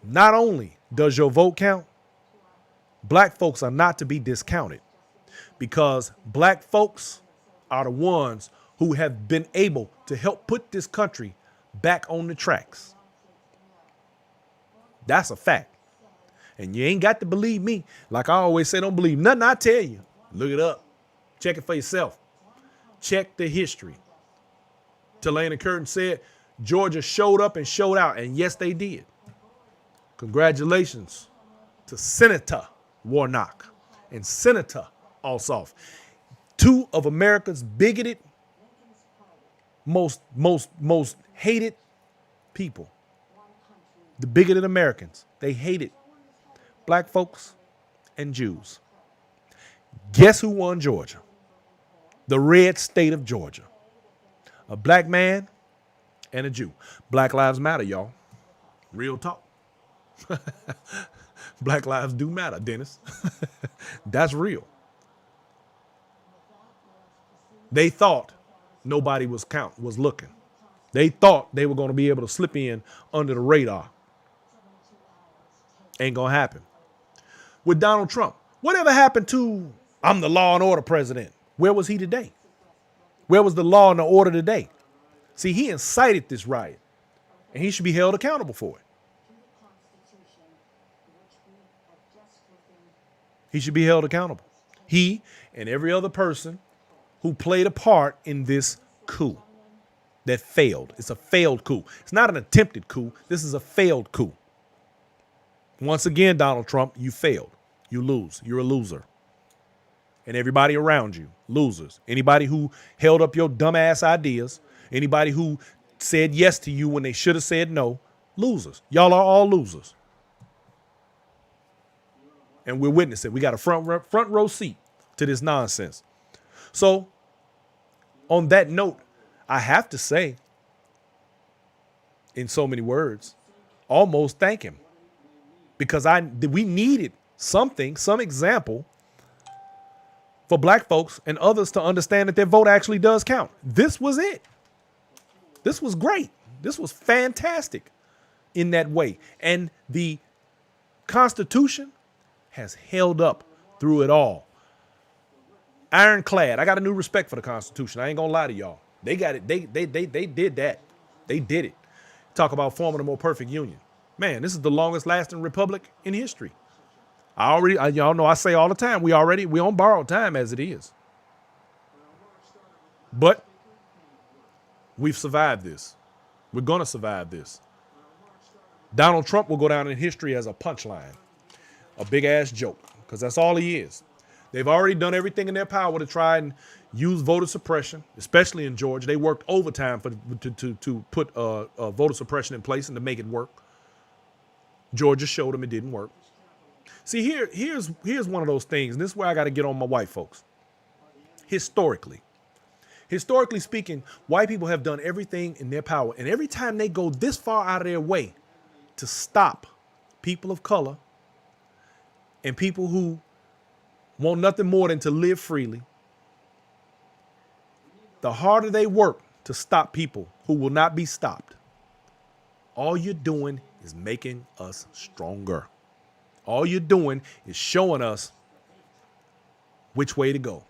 Not only does your vote count, black folks are not to be discounted, because black folks are the ones who have been able to help put this country back on the tracks. That's a fact. And you ain't got to believe me. Like I always say, don't believe nothing I tell you. Look it up. Check it for yourself. Check the history. Talana Curtin said Georgia showed up and showed out. And yes, they did. Congratulations to Senator Warnock and Senator Ossoff. Two of America's bigoted, most hated people. The bigoted Americans. They hated black folks and Jews. Guess who won Georgia? The red state of Georgia. A black man and a Jew. Black lives matter, y'all. Real talk. Black lives do matter, Dennis. That's real. They thought nobody was looking. They thought they were going to be able to slip in under the radar. Ain't going to happen. With Donald Trump, whatever happened to I'm the law and order president? Where was he today? Where was the law and the order today? See, he incited this riot, and he should be held accountable for it. He should be held accountable. He and every other person who played a part in this coup that failed. It's a failed coup. It's not an attempted coup. This is a failed coup. Once again, Donald Trump, you failed. You lose. You're a loser. And everybody around you, losers. Anybody who held up your dumbass ideas, anybody who said yes to you when they should have said no, losers. Y'all are all losers. And we're witnessing. We got a front row seat to this nonsense. So, on that note, I have to say, in so many words, almost thank him. Because we needed something, some example for black folks and others to understand that their vote actually does count. This was it. This was great. This was fantastic in that way. And the Constitution has held up through it all. Ironclad. I got a new respect for the Constitution. I ain't gonna lie to y'all. They got it. They did that. They did it. Talk about forming a more perfect union. Man, this is the longest lasting republic in history. Y'all know I say all the time, we on borrowed time as it is. But we've survived this. We're going to survive this. Donald Trump will go down in history as a punchline, a big ass joke, because that's all he is. They've already done everything in their power to try and use voter suppression, especially in Georgia. They worked overtime to put voter suppression in place and to make it work. Georgia showed them it didn't work. See, here's one of those things, and this is where I got to get on my white folks. Historically speaking, white people have done everything in their power, and every time they go this far out of their way to stop people of color and people who want nothing more than to live freely, the harder they work to stop people who will not be stopped, all you're doing is making us stronger. All you're doing is showing us which way to go.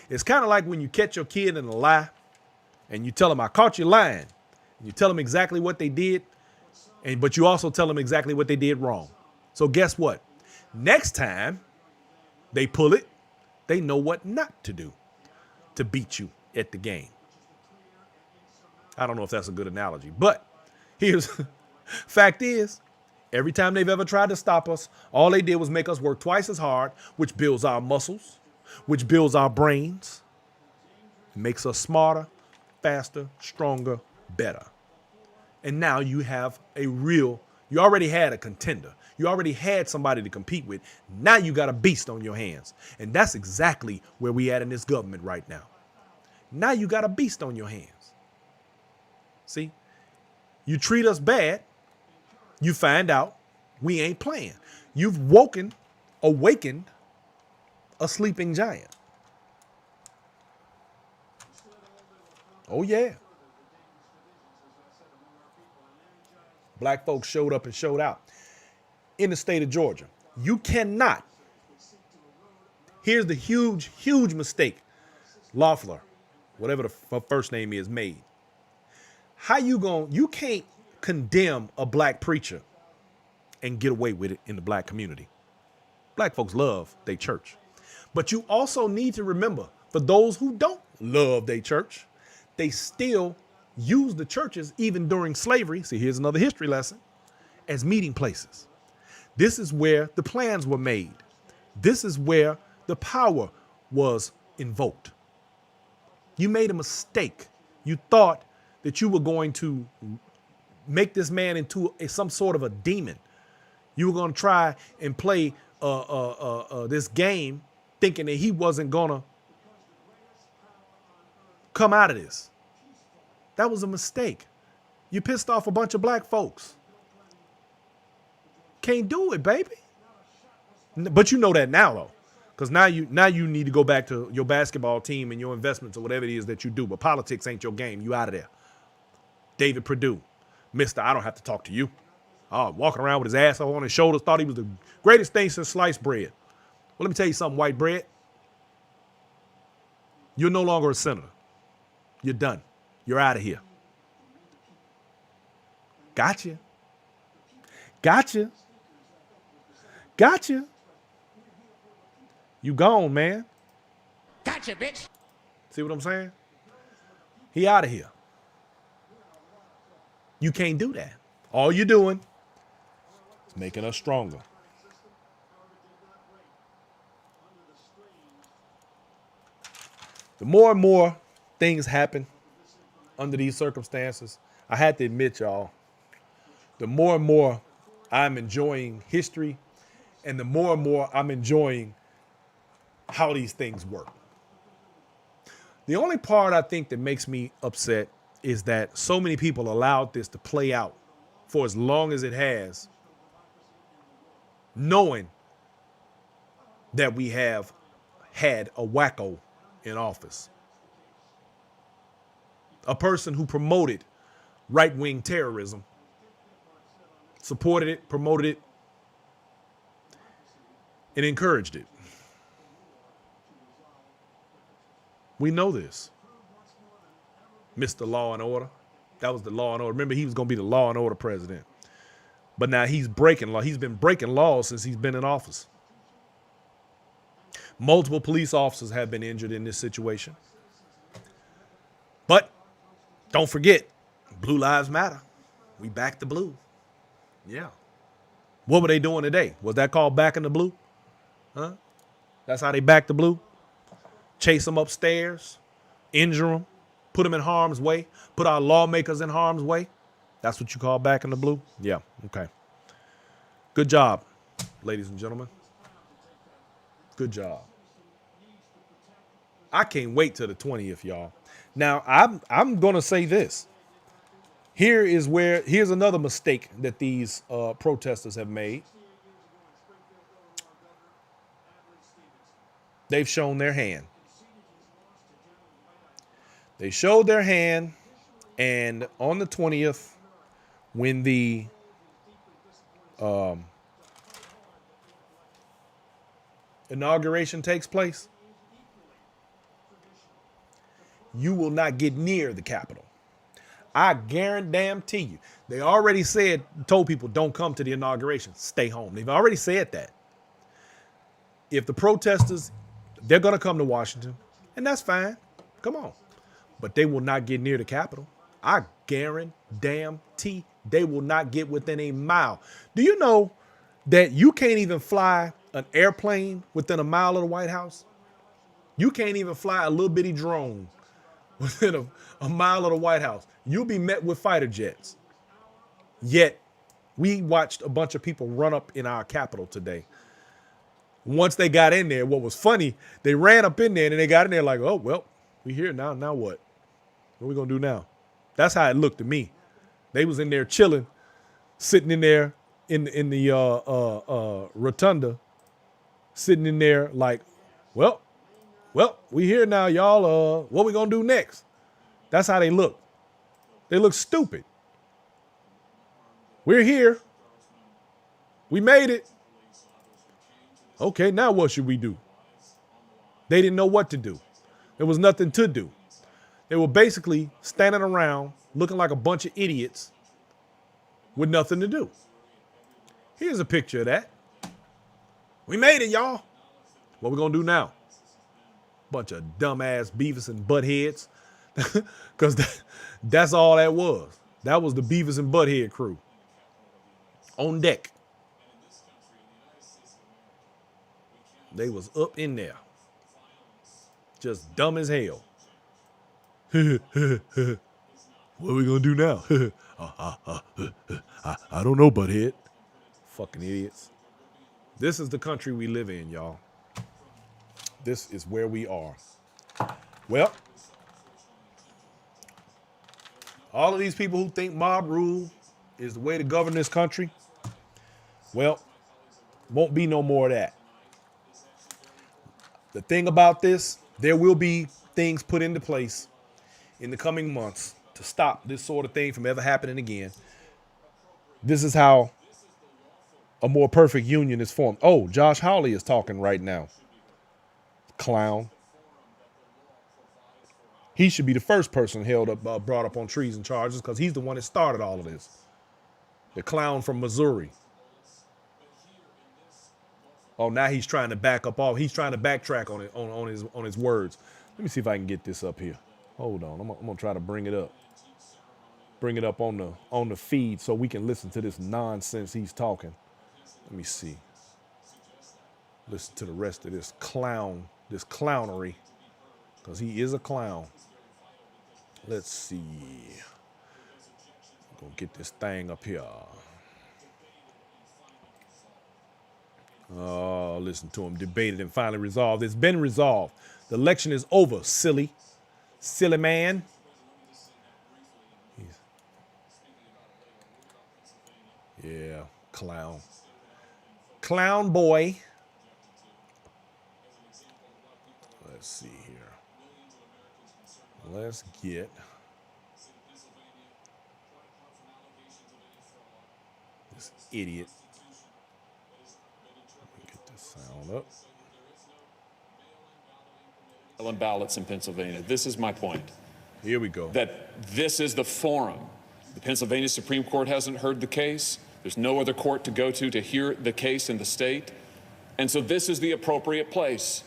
It's kind of like when you catch your kid in a lie and you tell them, I caught you lying. And you tell them exactly what they did, but you also tell them exactly what they did wrong. So guess what? Next time they pull it, they know what not to do to beat you at the game. I don't know if that's a good analogy, but fact is, every time they've ever tried to stop us, all they did was make us work twice as hard, which builds our muscles, which builds our brains, makes us smarter, faster, stronger, better. And now you have you already had a contender. You already had somebody to compete with. Now you got a beast on your hands. And that's exactly where we at in this government right now. Now you got a beast on your hands. See, you treat us bad, you find out we ain't playing. You've awakened a sleeping giant. Oh, yeah. Black folks showed up and showed out in the state of Georgia. You cannot. Here's the huge, huge mistake Loeffler, whatever the first name is, made. You can't condemn a black preacher and get away with it in the black community. Black folks love their church. But you also need to remember, for those who don't love their church, they still use the churches, even during slavery. See, here's another history lesson, as meeting places. This is where the plans were made. This is where the power was invoked. You made a mistake. You thought that you were going to make this man into some sort of a demon. You were going to try and play this game thinking that he wasn't going to come out of this. That was a mistake. You pissed off a bunch of black folks. Can't do it, baby. But you know that now, though, because now you need to go back to your basketball team and your investments or whatever it is that you do. But politics ain't your game. You out of there. David Perdue, Mr. I don't have to talk to you. Walking around with his ass on his shoulders, thought he was the greatest thing since sliced bread. Well, let me tell you something, white bread. You're no longer a senator. You're done. You're out of here. Gotcha. Gotcha. Gotcha. You gone, man. Gotcha, bitch. See what I'm saying? He out of here. You can't do that. All you're doing is making us stronger. The more and more things happen under these circumstances, I had to admit, y'all, the more and more I'm enjoying history, and the more and more I'm enjoying how these things work. The only part I think that makes me upset is that so many people allowed this to play out for as long as it has, knowing that we have had a wacko in office. A person who promoted right-wing terrorism, supported it, promoted it, and encouraged it. We know this. Mr. Law and Order. That was the law and order. Remember, he was going to be the law and order president. But now he's breaking law. He's been breaking laws since he's been in office. Multiple police officers have been injured in this situation. But don't forget, Blue Lives Matter. We back the blue. Yeah. What were they doing today? Was that called backing the blue? Huh? That's how they back the blue? Chase them upstairs, injure them, put them in harm's way, put our lawmakers in harm's way. That's what you call backing the blue? Yeah, okay. Good job, ladies and gentlemen. Good job. I can't wait till the 20th, y'all. Now, I'm going to say this. Here's another mistake that these protesters have made. They've shown their hand. They showed their hand, and on the 20th, when the inauguration takes place, you will not get near the Capitol. I guarantee you. They already told people don't come to the inauguration, stay home. They've already said that. If the protesters, they're going to come to Washington, and that's fine. Come on. But they will not get near the Capitol. I guarantee they will not get within a mile. Do you know that you can't even fly an airplane within a mile of the White House? You can't even fly a little bitty drone within a mile of the White House. You'll be met with fighter jets. Yet, we watched a bunch of people run up in our Capitol today. Once they got in there, what was funny, they ran up in there and they got in there like, oh, well, we here now. Now what? What are we going to do now? That's how it looked to me. They was in there chilling, sitting in there in the rotunda, sitting in there like, well, we here now, y'all. What we going to do next? That's how they look. They look stupid. We're here. We made it. Okay, now what should we do? They didn't know what to do. There was nothing to do. They were basically standing around looking like a bunch of idiots with nothing to do. Here's a picture of that. We made it, y'all. What we gonna do now? Bunch of dumbass Beavis and Buttheads. Because that's all that was. That was the Beavis and Butthead crew. On deck. They was up in there. Just dumb as hell. What are we gonna do now? I don't know, Butthead. Fucking idiots. This is the country we live in, y'all. This is where we are. Well, all of these people who think mob rule is the way to govern this country, well, won't be no more of that. The thing about this, there will be things put into place in the coming months to stop this sort of thing from ever happening again. This is how a more perfect union is formed. Oh, Josh Hawley is talking right now. Clown. He should be the first person held up, brought up on treason charges, because he's the one that started all of this. The clown from Missouri. Oh, now he's trying to back up off. He's trying to backtrack on it, on his words. Let me see if I can get this up here. Hold on, I'm gonna try to bring it up. Bring it up on the feed so we can listen to this nonsense he's talking. Let me see. Listen to the rest of this clownery, because he is a clown. Let's see. I'm gonna get this thing up here. Oh, listen to him. Debated and finally resolved. It's been resolved. The election is over, silly man. Yeah, clown. Clown boy. Let's see here. Let's get this idiot. Get this sound up. Ballots in Pennsylvania. This is my point. Here we go. That this is the forum. The Pennsylvania Supreme Court hasn't heard the case. There's no other court to go to hear the case in the state. And so this is the appropriate place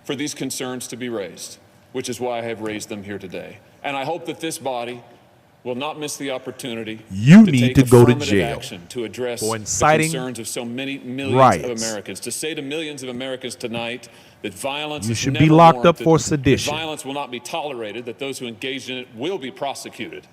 for these concerns to be raised, which is why I have raised them here today. And I hope that this body will not miss the opportunity you to need take to go to affirmative jail action to address for the inciting concerns of so many millions riots. of Americans, to say to millions of Americans tonight that violence You is should never be locked up warranted, for that sedition. violence will not be tolerated, that those who engage in it will be prosecuted,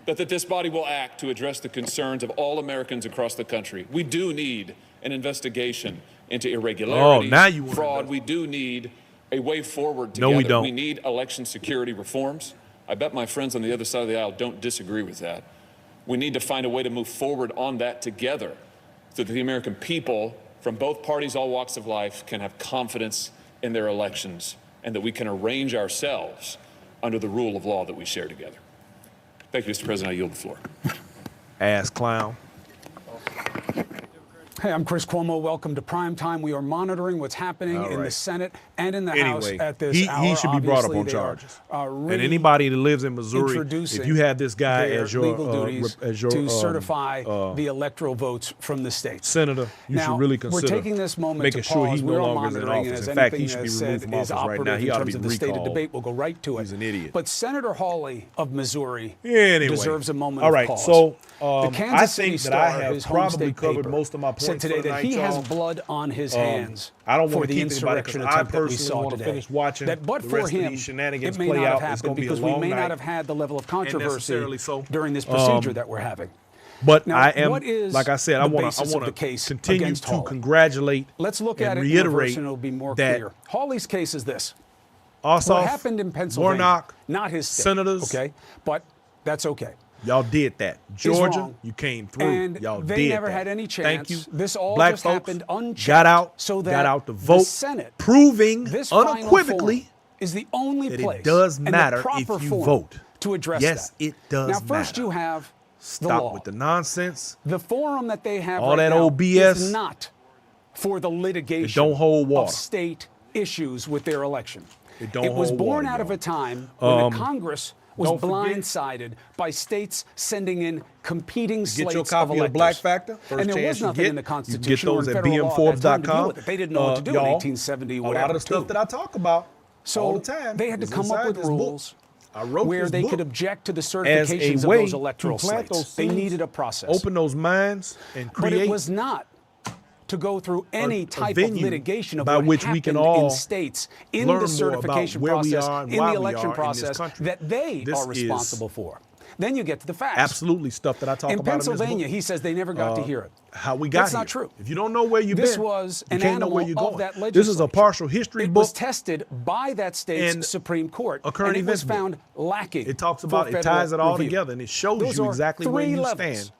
but that this body will act to address the concerns of all Americans across the country. We do need an investigation into irregularities, now you want fraud. to We do need a way forward together. No, we don't. We need election security reforms. I bet my friends on the other side of the aisle don't disagree with that. We need to find a way to move forward on that together so that the American people from both parties, all walks of life, can have confidence in their elections and that we can arrange ourselves under the rule of law that we share together. Thank you, Mr. President. I yield the floor. Ass clown. Hey, I'm Chris Cuomo. Welcome to Prime Time. We are monitoring what's happening in the Senate and in the House at this hour. He should be brought up on Obviously, charges. really and anybody that lives in Missouri, if you have this guy their as your legal duties to certify the electoral votes from the state. senator, you Now, should really consider we're taking this moment making to sure pause. he's no We're longer in monitoring, and office. as In fact, he anything should be that's removed said from is office right now. operative He in ought to terms be of the state of recalled. debate. We'll go right to it. He's an idiot. But Senator Hawley of Missouri Anyway. deserves a moment All right, of pause. so the Kansas I City think that I Star, have his home probably state covered paper, most of my points said today for the that night, he has y'all. blood on his hands I don't for want to the keep anybody, 'cause insurrection I attempt that we personally saw want to today. finish watching That but the for rest of him, these shenanigans it may play not out. have It's happened gonna be a because we long may night. not have had the level of controversy necessarily so. during this procedure that we're having. But Now, I am, what is like I said, I the want basis of the to case continue against to Hawley? congratulate Let's look and at it in reverse reiterate and it'll be more that clear. Hawley's case is this. Ossoff, What happened in Pennsylvania, Warnock, not his state, senators, okay? But that's okay. y'all did that. Georgia, wrong. you came through. And Y'all they did never that. had any Thank chance. you. This all Black just folks happened unchecked got out, so that got out the the vote, Senate, proving this final unequivocally forum is the only that place it does and the matter proper if you forum vote. to address yes, that. it does Now, first matter. you have the Stop law. with the nonsense. The forum that they have All right that now old BS. is not for the litigation It don't hold water. of state issues with their election. It don't It was hold born water, out of y'all. a time when the Congress was don't forget- blindsided by states sending in competing slates Get your of copy of electors. Black Factor. First And there chance was you nothing get. in the You can Constitution get or in those at federal law at that time to deal bmforbes.com. with it. They didn't know what to do in Y'all, 1870 a whatever. lot of the stuff that I talk about So all the time they had to is come up inside with this book. rules I wrote where this they book could object to the as a certifications of way those electoral to plant slates. those They seeds, needed a process. open those minds, and But create it was not to go through any type of venue litigation of by what which we can happened all in states in learn the more certification about where we process, are and in why the we election are in this process country. that they This are responsible for. Then you get to the facts. absolutely stuff that I talk In about Pennsylvania, in this book. he says they never got to hear it. How we got That's here. not true. If you don't know where you've This been, was you an can't know where animal you're going. of that legislature. This is a partial history It book. was tested by that state's and Supreme Court, a current and it was events book. found lacking. It talks for about, it federal ties it all review. together, and it shows Those you are exactly where 3 you levels. stand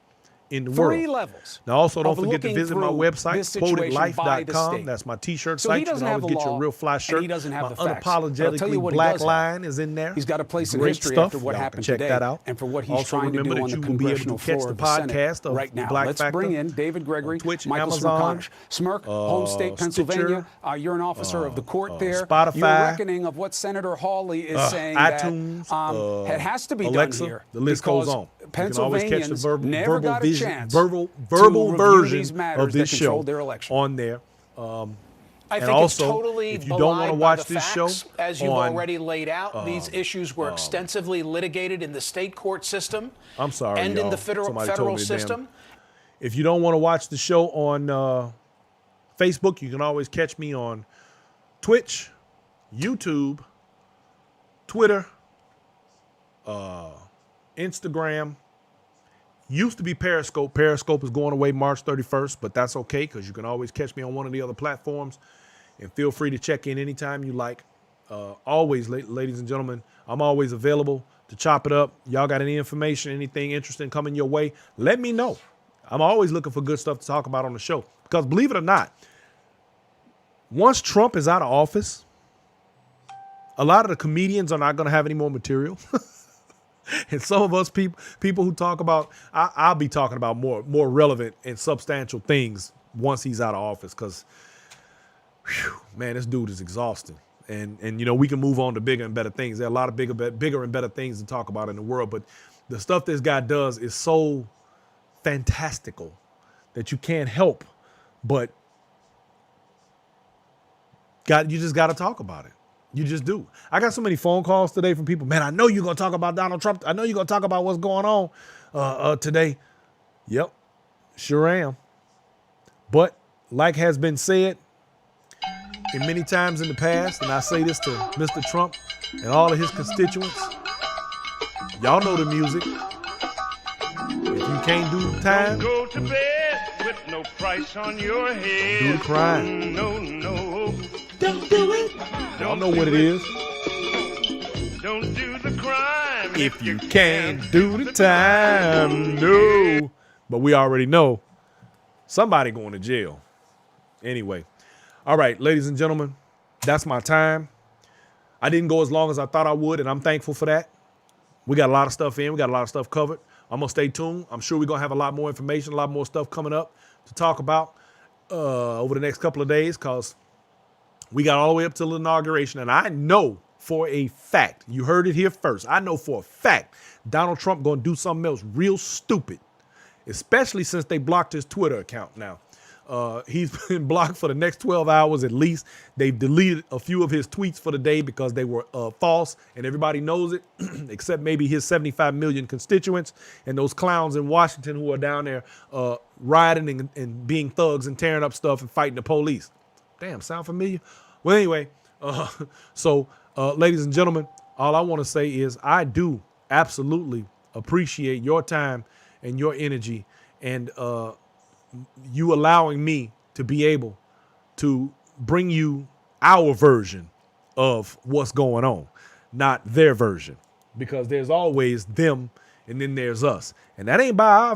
in the Three world. levels. Now, also, don't of forget to looking visit my through website, this situation by the quotedlife.com. state. That's my T-shirt So site. he You can doesn't have always the get your law, real fly and shirt. he doesn't have my the facts. But I'll tell you unapologetically what he black does have. line is in there. He's got a place in Great history stuff. after what Y'all can happened check today that out. and for what he's Also, trying to remember do that on the you can be able to congressional catch floor the of the Senate podcast of right now. Black Let's Factor bring in David Gregory, on Twitch, Michael Amazon, Smirk, home state Pennsylvania. Stitcher, You're an officer of the court there. Spotify, Your reckoning of what Senator Hawley is saying iTunes, that it has to be Alexa, done here. the list because goes on. You can always catch the Pennsylvanians never got a chance verbal to review version these matters of this that show controlled their election. on there. I And think also, it's totally if you don't want to belied watch by the this facts, show as you've on, already laid out. These issues were extensively litigated in the state court system. I'm sorry, and in y'all. the federal Somebody told me the damn- system. If you don't want to watch the show on Facebook, you can always catch me on Twitch, YouTube, Twitter, Instagram. Used to be Periscope. Periscope is going away March 31st, but that's okay because you can always catch me on one of the other platforms. And feel free to check in anytime you like. Always, ladies and gentlemen, I'm always available to chop it up. Y'all got any information, anything interesting coming your way, let me know. I'm always looking for good stuff to talk about on the show. Because believe it or not, once Trump is out of office, a lot of the comedians are not going to have any more material. And some of us people who talk about, I'll be talking about more relevant and substantial things once he's out of office. Because, man, this dude is exhausting. And you know, we can move on to bigger and better things. There are a lot of bigger and better things to talk about in the world. But the stuff this guy does is so fantastical that you can't help but you just got to talk about it. You just do. I got so many phone calls today from people. Man, I know you're going to talk about Donald Trump. I know you're going to talk about what's going on today. Yep, sure am. But like has been said in many times in the past, and I say this to Mr. Trump and all of his constituents, y'all know the music. If you can't do time, go to bed with no price on your head. Do the crime. No. Don't do it. Y'all know what it is. Don't do the crime If you can't do the time, no. But we already know somebody going to jail. Anyway. All right, ladies and gentlemen, that's my time. I didn't go as long as I thought I would, and I'm thankful for that. We got a lot of stuff in. We got a lot of stuff covered. I'm going to stay tuned. I'm sure we're going to have a lot more information, a lot more stuff coming up to talk about over the next couple of days because we got all the way up to the inauguration. And I know for a fact, you heard it here first, I know for a fact Donald Trump going to do something else real stupid, especially since they blocked his Twitter account now. He's been blocked for the next 12 hours at least. They've deleted a few of his tweets for the day because they were false, and everybody knows it, except maybe his 75 million constituents and those clowns in Washington who are down there rioting and being thugs and tearing up stuff and fighting the police. Damn, sound familiar? Well, anyway, ladies and gentlemen, all I want to say is I do absolutely appreciate your time and your energy and you allowing me to be able to bring you our version of what's going on, not their version, because there's always them and then there's us. And that ain't by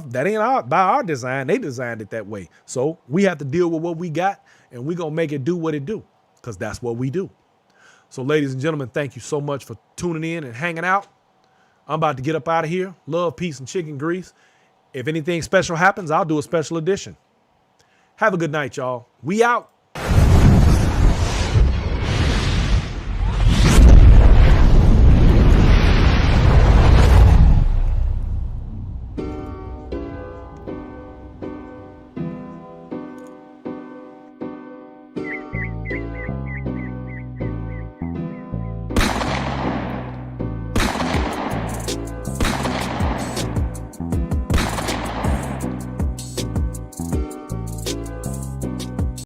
our design. They designed it that way. So we have to deal with what we got and we're going to make it do what it do because that's what we do. So ladies and gentlemen, thank you so much for tuning in and hanging out. I'm about to get up out of here. Love, peace, and chicken grease. If anything special happens, I'll do a special edition. Have a good night, y'all. We out.